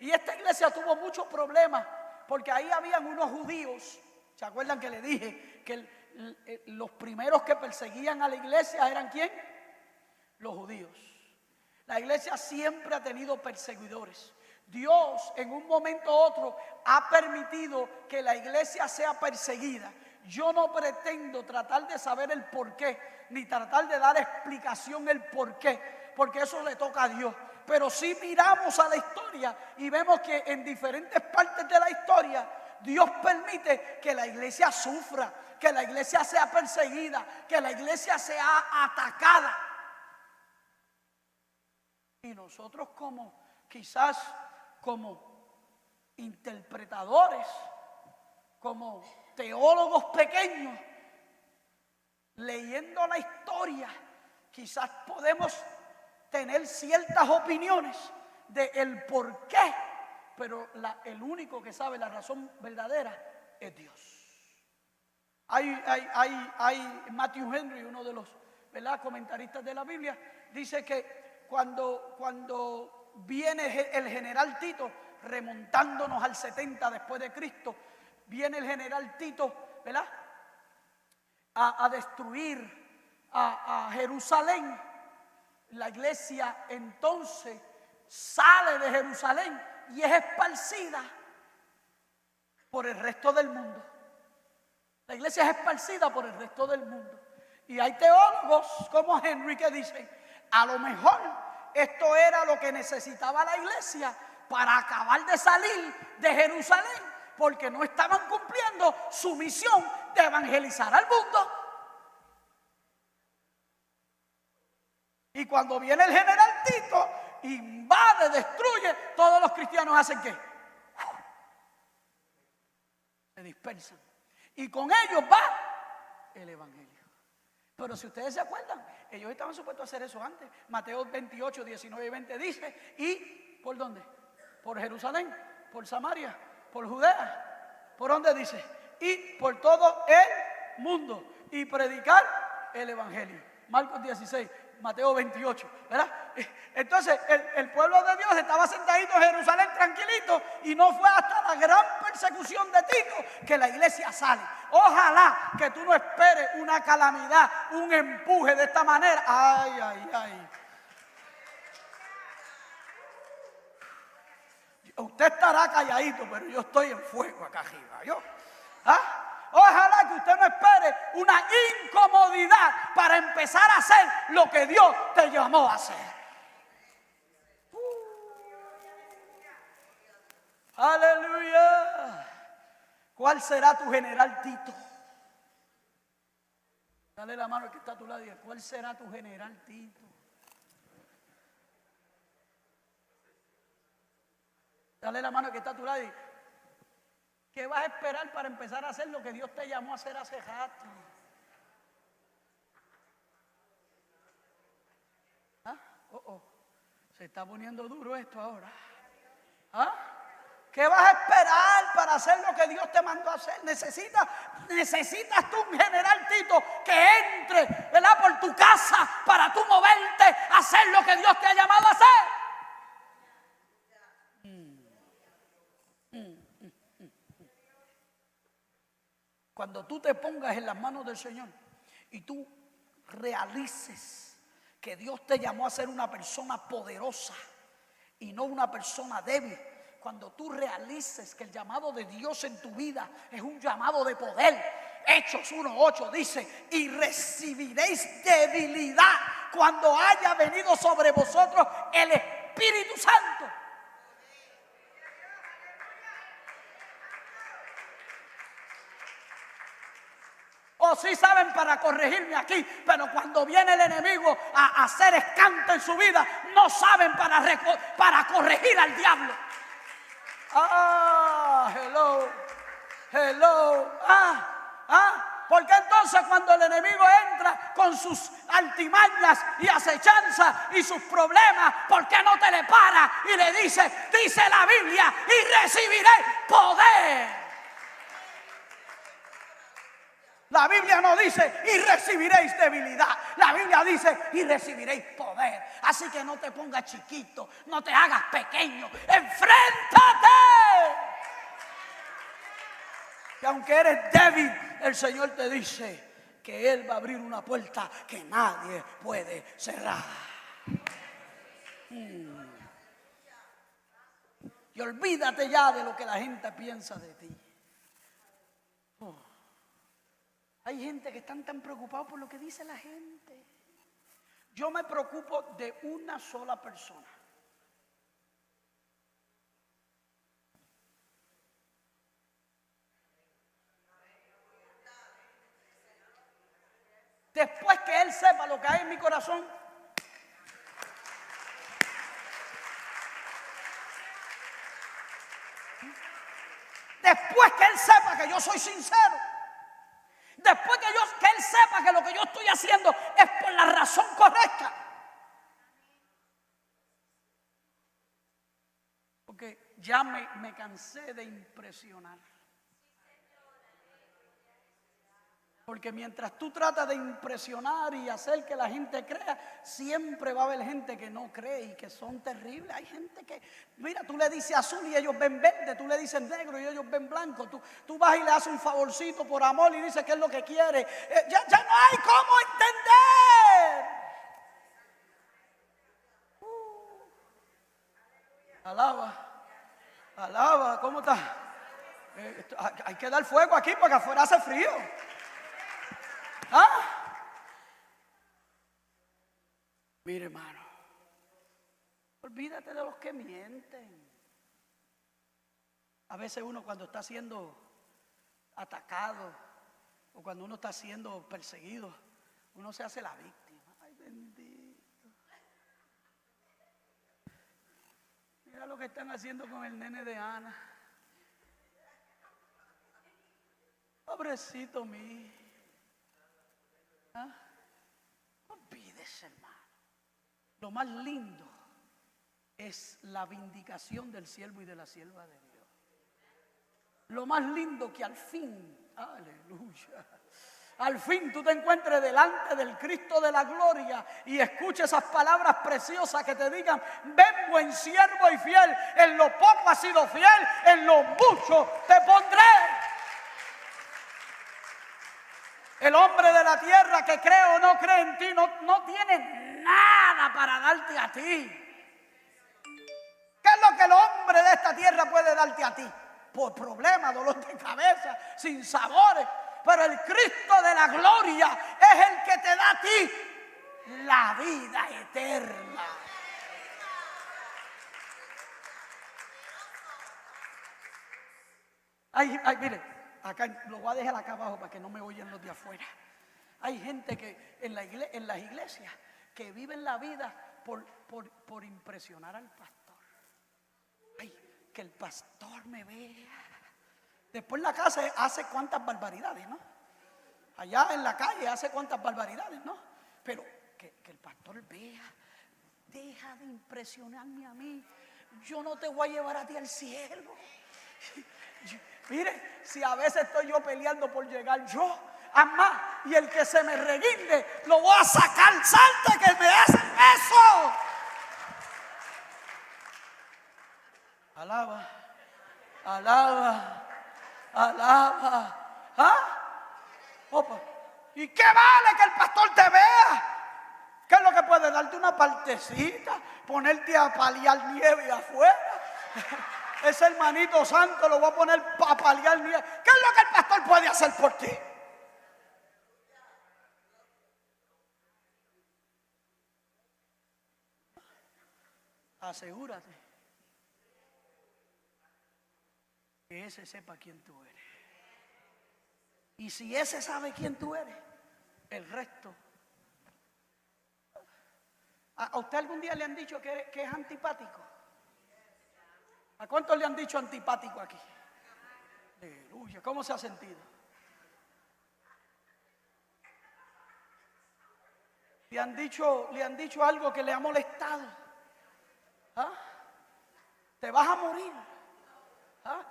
Y esta iglesia tuvo muchos problemas porque ahí habían unos judíos. ¿Se acuerdan que le dije que los primeros que perseguían a la iglesia eran quién? Los judíos. La iglesia siempre ha tenido perseguidores. Dios en un momento u otro ha permitido que la iglesia sea perseguida. Yo no pretendo tratar de saber el por qué, ni tratar de dar explicación el por qué, porque eso le toca a Dios. Pero si miramos a la historia y vemos que en diferentes partes de la historia Dios permite que la iglesia sufra, que la iglesia sea perseguida, que la iglesia sea atacada. Y nosotros quizás como interpretadores, como teólogos pequeños, leyendo la historia, quizás podemos tener ciertas opinioes de el por qué, pero el único que sabe la razón verdadera es Dios. Hay Matthew Henry, uno de los comentaristas de la Biblia, dice que cuando viene el general Tito, remontándonos al 70 después de Cristo, viene el general Tito, ¿verdad?, a destruir a Jerusalén. La iglesia entonces sale de Jerusalén y es esparcida por el resto del mundo. La iglesia es esparcida por el resto del mundo. Y hay teólogos como Henry que dicen, a lo mejor esto era lo que necesitaba la iglesia para acabar de salir de Jerusalén, porque no estaban cumpliendo su misión de evangelizar al mundo. Y cuando viene el general Tito, invade, destruye, todos los cristianos hacen ¿qué? Se dispersan. Y con ellos va el evangelio. Pero si ustedes se acuerdan, ellos estaban supuestos a hacer eso antes. Mateo 28, 19 y 20 dice, ¿y por dónde? Por Jerusalén, por Samaria, por Judea. ¿Por dónde dice? Y por todo el mundo. Y predicar el evangelio. Marcos 16. Mateo 28, ¿verdad? Entonces el pueblo de Dios estaba sentadito en Jerusalén tranquilito y no fue hasta la gran persecución de Tito que la iglesia sale. Ojalá que tú no esperes una calamidad, un empuje de esta manera. Ay, ay, ay. Usted estará calladito, pero yo estoy en fuego acá arriba. Ojalá que usted no espere una incomodidad para empezar a hacer lo que Dios te llamó a hacer. Aleluya. ¿Cuál será tu general Tito? Dale la mano al que está a tu lado y diga, ¿cuál será tu general Tito? Dale la mano al que está a tu lado y diga, ¿qué vas a esperar para empezar a hacer lo que Dios te llamó a hacer hace rato? ¿Ah? Se está poniendo duro esto ahora. ¿Ah? ¿Qué vas a esperar para hacer lo que Dios te mandó a hacer? Necesitas tú un general Tito que entre, ¿verdad?, por tu casa para tú moverte a hacer lo que Dios te ha llamado a hacer. Cuando tú te pongas en las manos del Señor y tú realices que Dios te llamó a ser una persona poderosa y no una persona débil, cuando tú realices que el llamado de Dios en tu vida es un llamado de poder, Hechos 1:8 dice, y recibiréis debilidad cuando haya venido sobre vosotros el Espíritu Santo. O sí saben para corregirme aquí, pero cuando viene el enemigo a hacer escante en su vida, no saben para corregir al diablo. Porque entonces cuando el enemigo entra con sus altimañas y acechanzas y sus problemas, ¿por qué no te le para y le dice la Biblia, y recibiréis poder? La Biblia no dice, y recibiréis debilidad. La Biblia dice, y recibiréis poder. Así que no te pongas chiquito, no te hagas pequeño. ¡Enfréntate! Y aunque eres débil, el Señor te dice que Él va a abrir una puerta que nadie puede cerrar. Y olvídate ya de lo que la gente piensa de ti. Hay gente que están tan preocupados por lo que dice la gente. Yo me preocupo de una sola persona. Después que Él sepa lo que hay en mi corazón, después que Él sepa que yo soy sincero, después que Él sepa que lo que yo estoy haciendo es por la razón correcta. Porque ya me cansé de impresionar. Porque mientras tú tratas de impresionar y hacer que la gente crea, siempre va a haber gente que no cree y que son terribles. Hay gente que, mira, tú le dices azul y ellos ven verde, tú le dices negro y ellos ven blanco. Tú vas y le haces un favorcito por amor y dices que es lo que quiere. Ya no hay cómo entender. Alaba, ¿cómo está? Hay que dar fuego aquí porque afuera hace frío. Mire, hermano, olvídate de los que mienten. A veces uno cuando está siendo atacado o cuando uno está siendo perseguido, uno se hace la víctima. Ay, bendito. Mira lo que están haciendo con el nene de Ana. Pobrecito mío. No olvides, hermano. Lo más lindo es la vindicación del siervo y de la sierva de Dios. Lo más lindo que al fin, aleluya, al fin tú te encuentres delante del Cristo de la gloria y escuches esas palabras preciosas que te digan: ven, buen siervo y fiel, en lo poco has sido fiel, en lo mucho te pondré. El hombre de la tierra que cree o no cree en ti no tiene nada para darte a ti. ¿Qué es lo que el hombre de esta tierra puede darte a ti? por problemas, dolor de cabeza, sin sabores. Pero el Cristo de la gloria es el que te da a ti la vida eterna. Mire, acá lo voy a dejar acá abajo para que no me oyen los de afuera. Hay gente que en las iglesias que viven la vida por impresionar al pastor. Ay, que el pastor me vea. Después en la casa hace cuantas barbaridades, ¿no? Allá en la calle hace cuantas barbaridades, ¿no? Pero que el pastor vea. Deja de impresionarme a mí. Yo no te voy a llevar a ti al cielo. Mire, si a veces estoy yo peleando por llegar yo, más, y el que se me reguinde, lo voy a sacar. Salte que me hacen eso. Alaba, alaba, alaba. ¿Ah? Opa. ¿Y qué vale que el pastor te vea? ¿Qué es lo que puede darte? Una partecita, ponerte a paliar nieve afuera. Ese hermanito santo lo voy a poner a paliar nieve. ¿Qué es lo que el pastor puede hacer por ti? Asegúrate que ese sepa quién tú eres. Y si ese sabe quién tú eres, el resto. ¿A usted algún día le han dicho que es antipático? ¿A cuántos le han dicho antipático aquí? Aleluya, ¿cómo se ha sentido? ¿Le han dicho algo que le ha molestado? ¿Ah? ¿Te vas a morir? ¿Ah?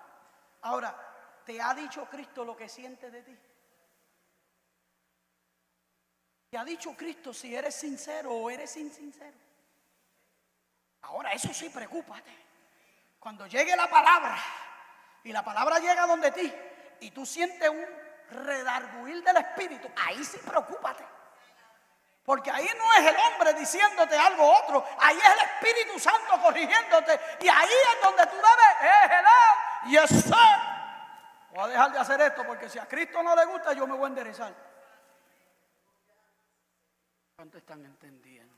Ahora, ¿te ha dicho Cristo lo que siente de ti? ¿Te ha dicho Cristo si eres sincero o eres insincero? Ahora, eso sí, preocúpate. Cuando llegue la palabra y la palabra llega donde ti y tú sientes un redarguir del Espíritu, ahí sí preocúpate. Porque ahí no es el hombre diciéndote algo otro, ahí es el Espíritu Santo corrigiéndote. Y ahí es donde tú debes, hello, yes sir. Voy a dejar de hacer esto porque si a Cristo no le gusta, yo me voy a enderezar. ¿Cuánto están entendiendo?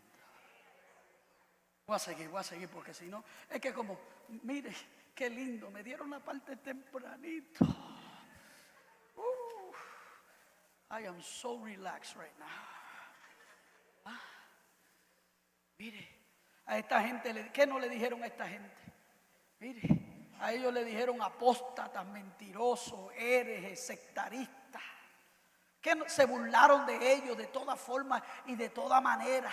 Voy a seguir porque si no, es que como, mire, qué lindo, me dieron la parte tempranito. I am so relaxed right now. Mire, a esta gente, ¿qué no le dijeron a esta gente? Mire, a ellos le dijeron apóstatas, mentirosos, herejes, sectaristas. Que se burlaron de ellos de todas formas y de toda manera.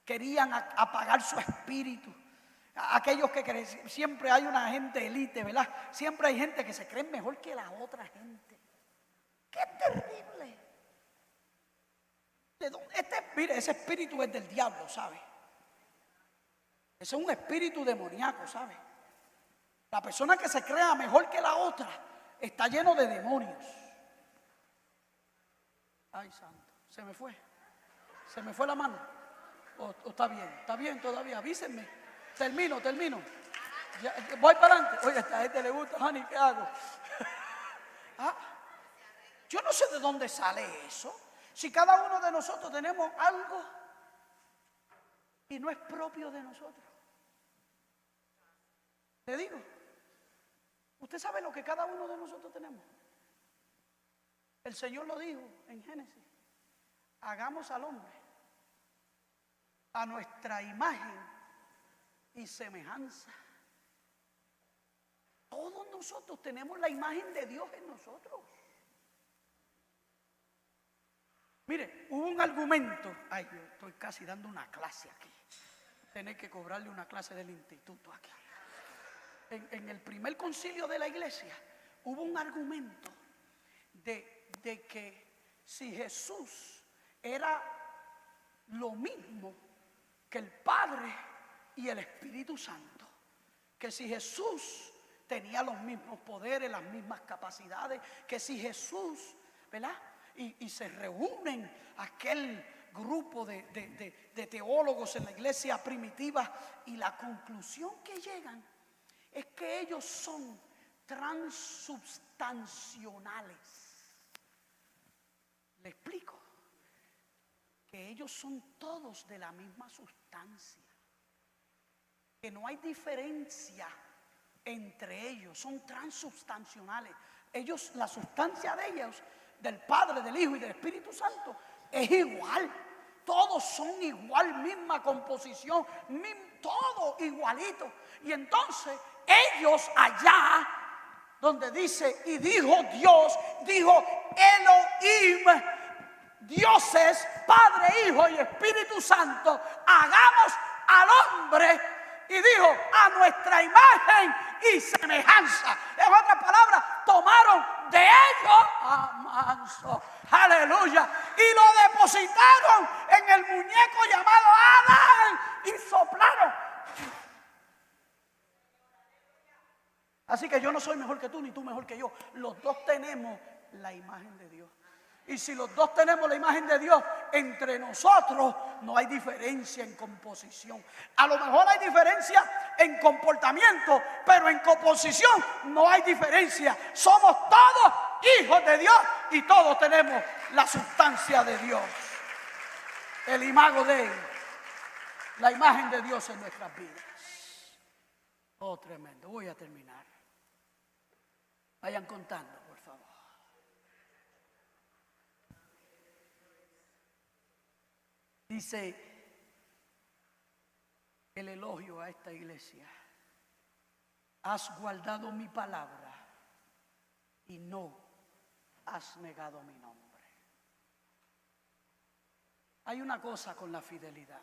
Querían apagar su espíritu. Aquellos que siempre hay una gente élite, ¿verdad? Siempre hay gente que se cree mejor que la otra gente. ¡Qué terrible! Mire, ese espíritu es del diablo, ¿sabe? Ese es un espíritu demoníaco, ¿sabe? La persona que se crea mejor que la otra está lleno de demonios. Ay, santo, se me fue la mano. ¿O está bien todavía? Avísenme. Termino. Ya, voy para adelante. Oye, a esta gente le gusta, honey, ¿qué hago? Yo no sé de dónde sale eso. Si cada uno de nosotros tenemos algo y no es propio de nosotros. Te digo, usted sabe lo que cada uno de nosotros tenemos. El Señor lo dijo en Génesis. Hagamos al hombre a nuestra imagen y semejanza. Todos nosotros tenemos la imagen de Dios en nosotros. Mire, hubo un argumento. Ay, yo estoy casi dando una clase aquí. Tener que cobrarle una clase del instituto aquí. En el primer concilio de la iglesia hubo un argumento de que si Jesús era lo mismo que el Padre y el Espíritu Santo, que si Jesús tenía los mismos poderes, las mismas capacidades, que si Jesús, ¿verdad? Y se reúnen aquel grupo de teólogos en la iglesia primitiva y la conclusión que llegan es que ellos son transubstanciales. Le explico. Que ellos son todos de la misma sustancia. Que no hay diferencia entre ellos. Son transubstanciales. Ellos, la sustancia de ellos, del Padre, del Hijo y del Espíritu Santo, es igual. Todos son igual, misma composición, todo igualito. Y entonces ellos allá, donde dice, y dijo Dios, dijo Elohim, dioses, Padre, Hijo y Espíritu Santo, hagamos al hombre, y dijo, a nuestra imagen y semejanza. En otras palabras, tomaron de ellos, manso, aleluya, y lo depositaron en el muñeco llamado Adán y soplaron. Así que yo no soy mejor que tú, ni tú mejor que yo. Los dos tenemos la imagen de Dios. Y si los dos tenemos la imagen de Dios, entre nosotros no hay diferencia en composición. A lo mejor hay diferencia en comportamiento, pero en composición no hay diferencia. Somos todos hijos de Dios y todos tenemos la sustancia de Dios. El imago de Él, la imagen de Dios en nuestras vidas. Oh, tremendo. Voy a terminar. Vayan contando, por favor. Dice el elogio a esta iglesia: has guardado mi palabra y no has negado mi nombre. Hay una cosa con la fidelidad.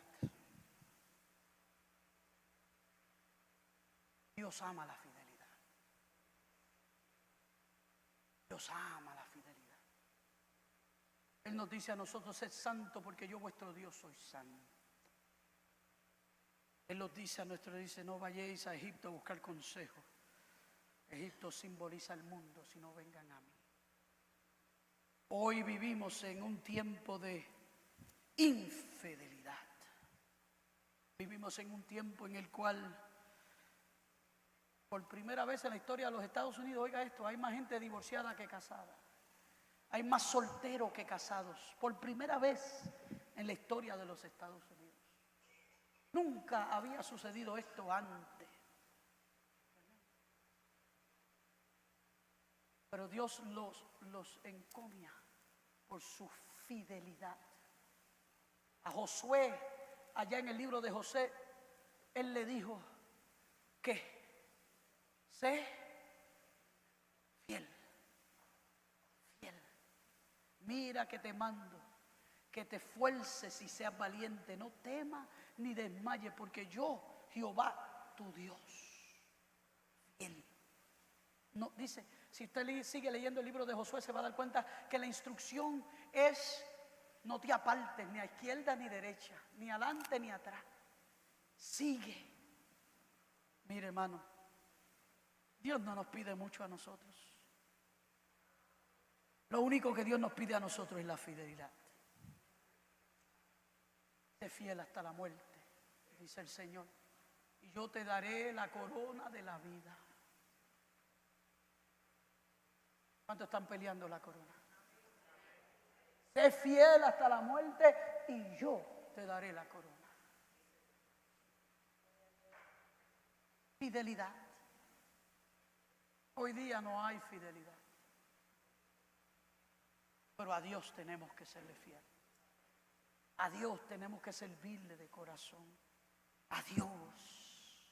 Dios ama la fidelidad. Dios ama la fidelidad. Él nos dice a nosotros: sed santo porque yo vuestro Dios soy santo. Él nos dice a nuestro, dice: no vayáis a Egipto a buscar consejo. Egipto simboliza el mundo, si no vengan a mí. Hoy vivimos en un tiempo de infidelidad. Vivimos en un tiempo en el cual, por primera vez en la historia de los Estados Unidos, oiga esto, hay más gente divorciada que casada. Hay más solteros que casados. Por primera vez en la historia de los Estados Unidos. Nunca había sucedido esto antes. Pero Dios los encomia por su fidelidad. A Josué, allá en el libro de José, él le dijo que sé fiel. Mira que te mando, que te esfuerces y seas valiente, no temas ni desmayes, porque yo, Jehová, tu Dios, fiel. No, dice, si usted sigue leyendo el libro de Josué, se va a dar cuenta que la instrucción es: no te apartes ni a izquierda ni derecha, ni adelante ni atrás. Sigue. Mire, hermano, Dios no nos pide mucho a nosotros. Lo único que Dios nos pide a nosotros es la fidelidad. Sé fiel hasta la muerte, dice el Señor, y yo te daré la corona de la vida. ¿Cuántos están peleando la corona? Sé fiel hasta la muerte y yo te daré la corona. Fidelidad. Hoy día no hay fidelidad. Pero a Dios tenemos que serle fiel. A Dios tenemos que servirle de corazón. A Dios.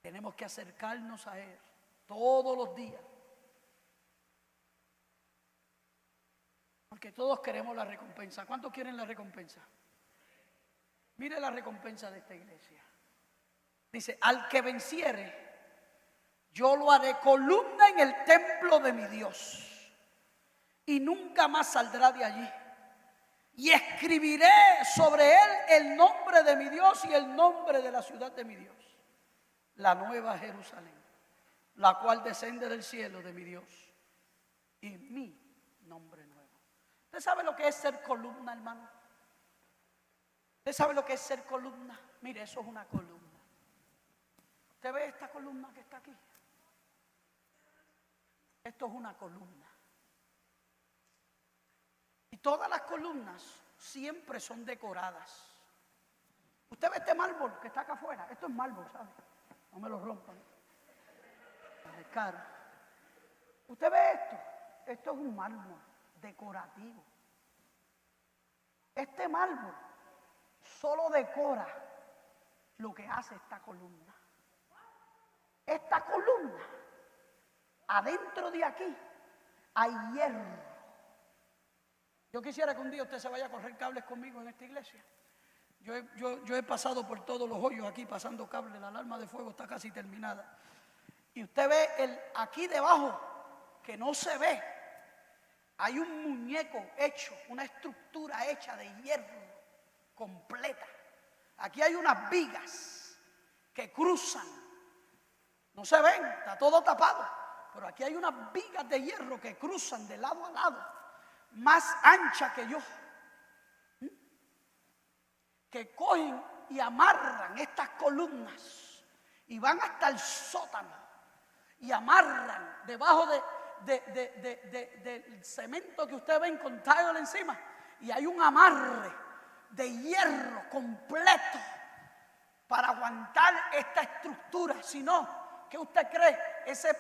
Tenemos que acercarnos a Él todos los días. Porque todos queremos la recompensa. ¿Cuántos quieren la recompensa? Mire la recompensa de esta iglesia. Dice: al que venciere, yo lo haré columna en el templo de mi Dios. Y nunca más saldrá de allí. Y escribiré sobre él el nombre de mi Dios y el nombre de la ciudad de mi Dios, la nueva Jerusalén, la cual desciende del cielo de mi Dios, y mi nombre nuevo. ¿Usted sabe lo que es ser columna, hermano? ¿Usted sabe lo que es ser columna? Mire, eso es una columna. ¿Usted ve esta columna que está aquí? Esto es una columna. Y todas las columnas siempre son decoradas. Usted ve este mármol que está acá afuera. Esto es mármol, ¿sabe? No me lo rompan. Es caro. Usted ve esto. Esto es un mármol decorativo. Este mármol solo decora lo que hace esta columna. Esta columna, adentro de aquí, hay hierro. Yo quisiera que un día usted se vaya a correr cables conmigo en esta iglesia. Yo he pasado por todos los hoyos aquí pasando cables. La alarma de fuego está casi terminada. Y usted ve aquí debajo, que no se ve, hay un muñeco hecho, una estructura hecha de hierro completa. Aquí hay unas vigas que cruzan. No se ven, está todo tapado. Pero aquí hay unas vigas de hierro que cruzan de lado a lado, más ancha que yo, que cogen y amarran estas columnas y van hasta el sótano y amarran debajo del cemento que usted ve con tile encima, y hay un amarre de hierro completo para aguantar esta estructura. Si no, ¿qué usted cree? Ese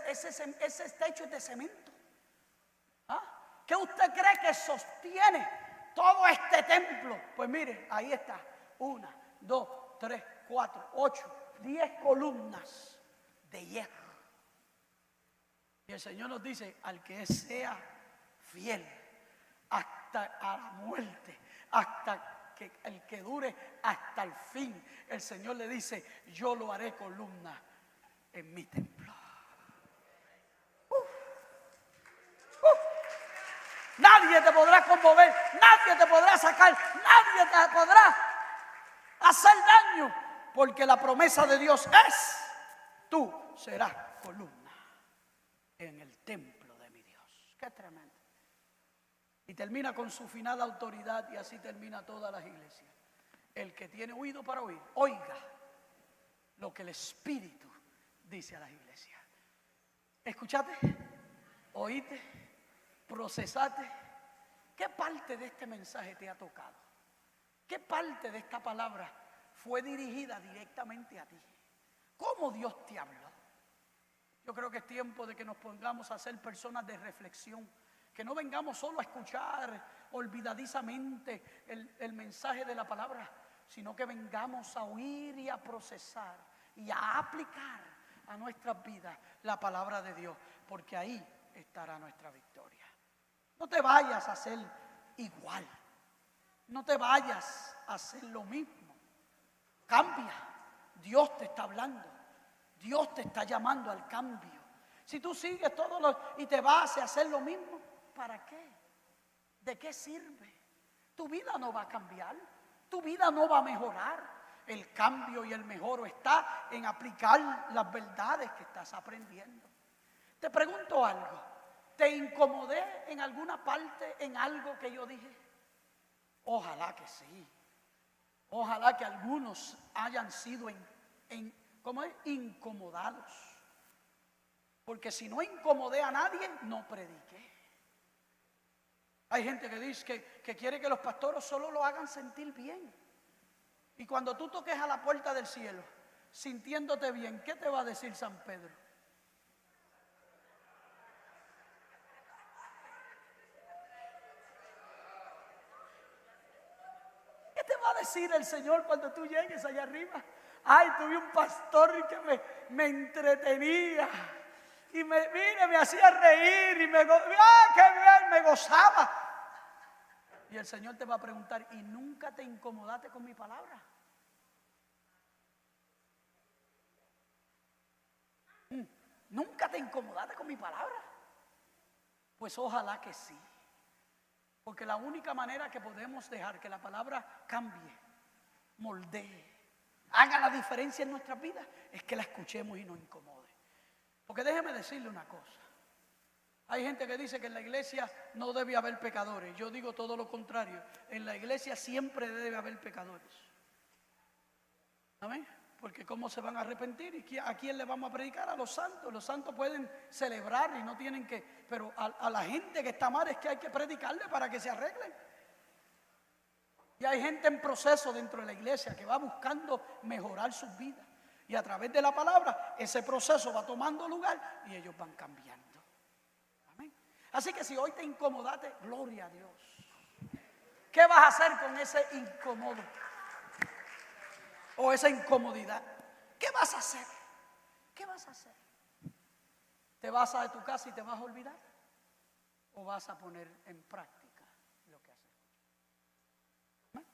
techo es de cemento. ¿Ah? ¿Qué usted cree que sostiene todo este templo? Pues mire, ahí está. 1, 2, 3, 4, 8, 10 columnas de hierro. Y el Señor nos dice: al que sea fiel hasta a la muerte, hasta que el que dure hasta el fin, el Señor le dice: yo lo haré columna en mi templo. Nadie te podrá conmover, nadie te podrá sacar, nadie te podrá hacer daño, porque la promesa de Dios es: tú serás columna en el templo de mi Dios. Qué tremendo. Y termina con su final autoridad, y así termina todas las iglesias. El que tiene oído para oír, oiga lo que el Espíritu dice a las iglesias. Escuchate, oíste, procesate. ¿Qué parte de este mensaje te ha tocado? ¿Qué parte de esta palabra fue dirigida directamente a ti? ¿Cómo Dios te habló? Yo creo que es tiempo de que nos pongamos a ser personas de reflexión, que no vengamos solo a escuchar olvidadizamente el mensaje de la palabra, sino que vengamos a oír y a procesar y a aplicar a nuestras vidas la palabra de Dios, porque ahí estará nuestra victoria. No te vayas a hacer igual, no te vayas a hacer lo mismo. Cambia. Dios te está hablando, Dios te está llamando al cambio. Si tú sigues y te vas a hacer lo mismo, ¿para qué? ¿De qué sirve? Tu vida no va a cambiar, tu vida no va a mejorar. El cambio y el mejoro está en aplicar las verdades que estás aprendiendo. Te pregunto algo: ¿te incomodé en alguna parte en algo que yo dije? Ojalá que sí. Ojalá que algunos hayan sido ¿cómo es? Incomodados. Porque si no incomodé a nadie, no prediqué. Hay gente que dice que quiere que los pastores solo lo hagan sentir bien. Y cuando tú toques a la puerta del cielo, sintiéndote bien, ¿qué te va a decir San Pedro? ¿Qué te va a decir el Señor cuando tú llegues allá arriba? Ay, tuve un pastor que me entretenía y me hacía reír y qué bien, me gozaba. Y el Señor te va a preguntar: ¿y nunca te incomodaste con mi palabra? ¿Nunca te incomodaste con mi palabra? Pues ojalá que sí. Porque la única manera que podemos dejar que la palabra cambie, moldee, haga la diferencia en nuestras vidas, es que la escuchemos y nos incomode. Porque déjeme decirle una cosa: hay gente que dice que en la iglesia no debe haber pecadores. Yo digo todo lo contrario. En la iglesia siempre debe haber pecadores. ¿Amén? Porque ¿cómo se van a arrepentir? ¿Y a quién le vamos a predicar? A los santos. Los santos pueden celebrar y no tienen que... Pero a la gente que está mal es que hay que predicarle para que se arreglen. Y hay gente en proceso dentro de la iglesia que va buscando mejorar sus vidas. Y a través de la palabra, ese proceso va tomando lugar y ellos van cambiando. Amén. Así que si hoy te incomodaste, gloria a Dios. ¿Qué vas a hacer con ese incomodo? O esa incomodidad. ¿Qué vas a hacer? ¿Qué vas a hacer? ¿Te vas a de tu casa y te vas a olvidar? ¿O vas a poner en práctica lo que has escuchado? ¿Amén?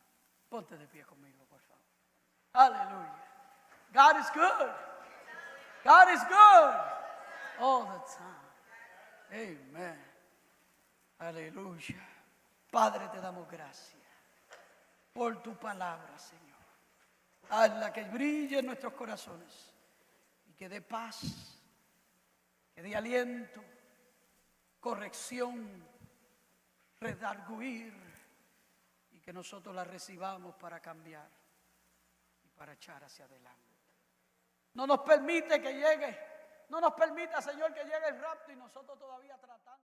Ponte de pie conmigo, por favor. Aleluya. God is good. God is good. All the time. Amen. Aleluya. Padre, te damos gracias por tu palabra, Señor. Hazla que brille en nuestros corazones y que dé paz, que dé aliento, corrección, redarguir y que nosotros la recibamos para cambiar y para echar hacia adelante. No nos permite que llegue, no nos permita, Señor, que llegue el rapto y nosotros todavía tratando.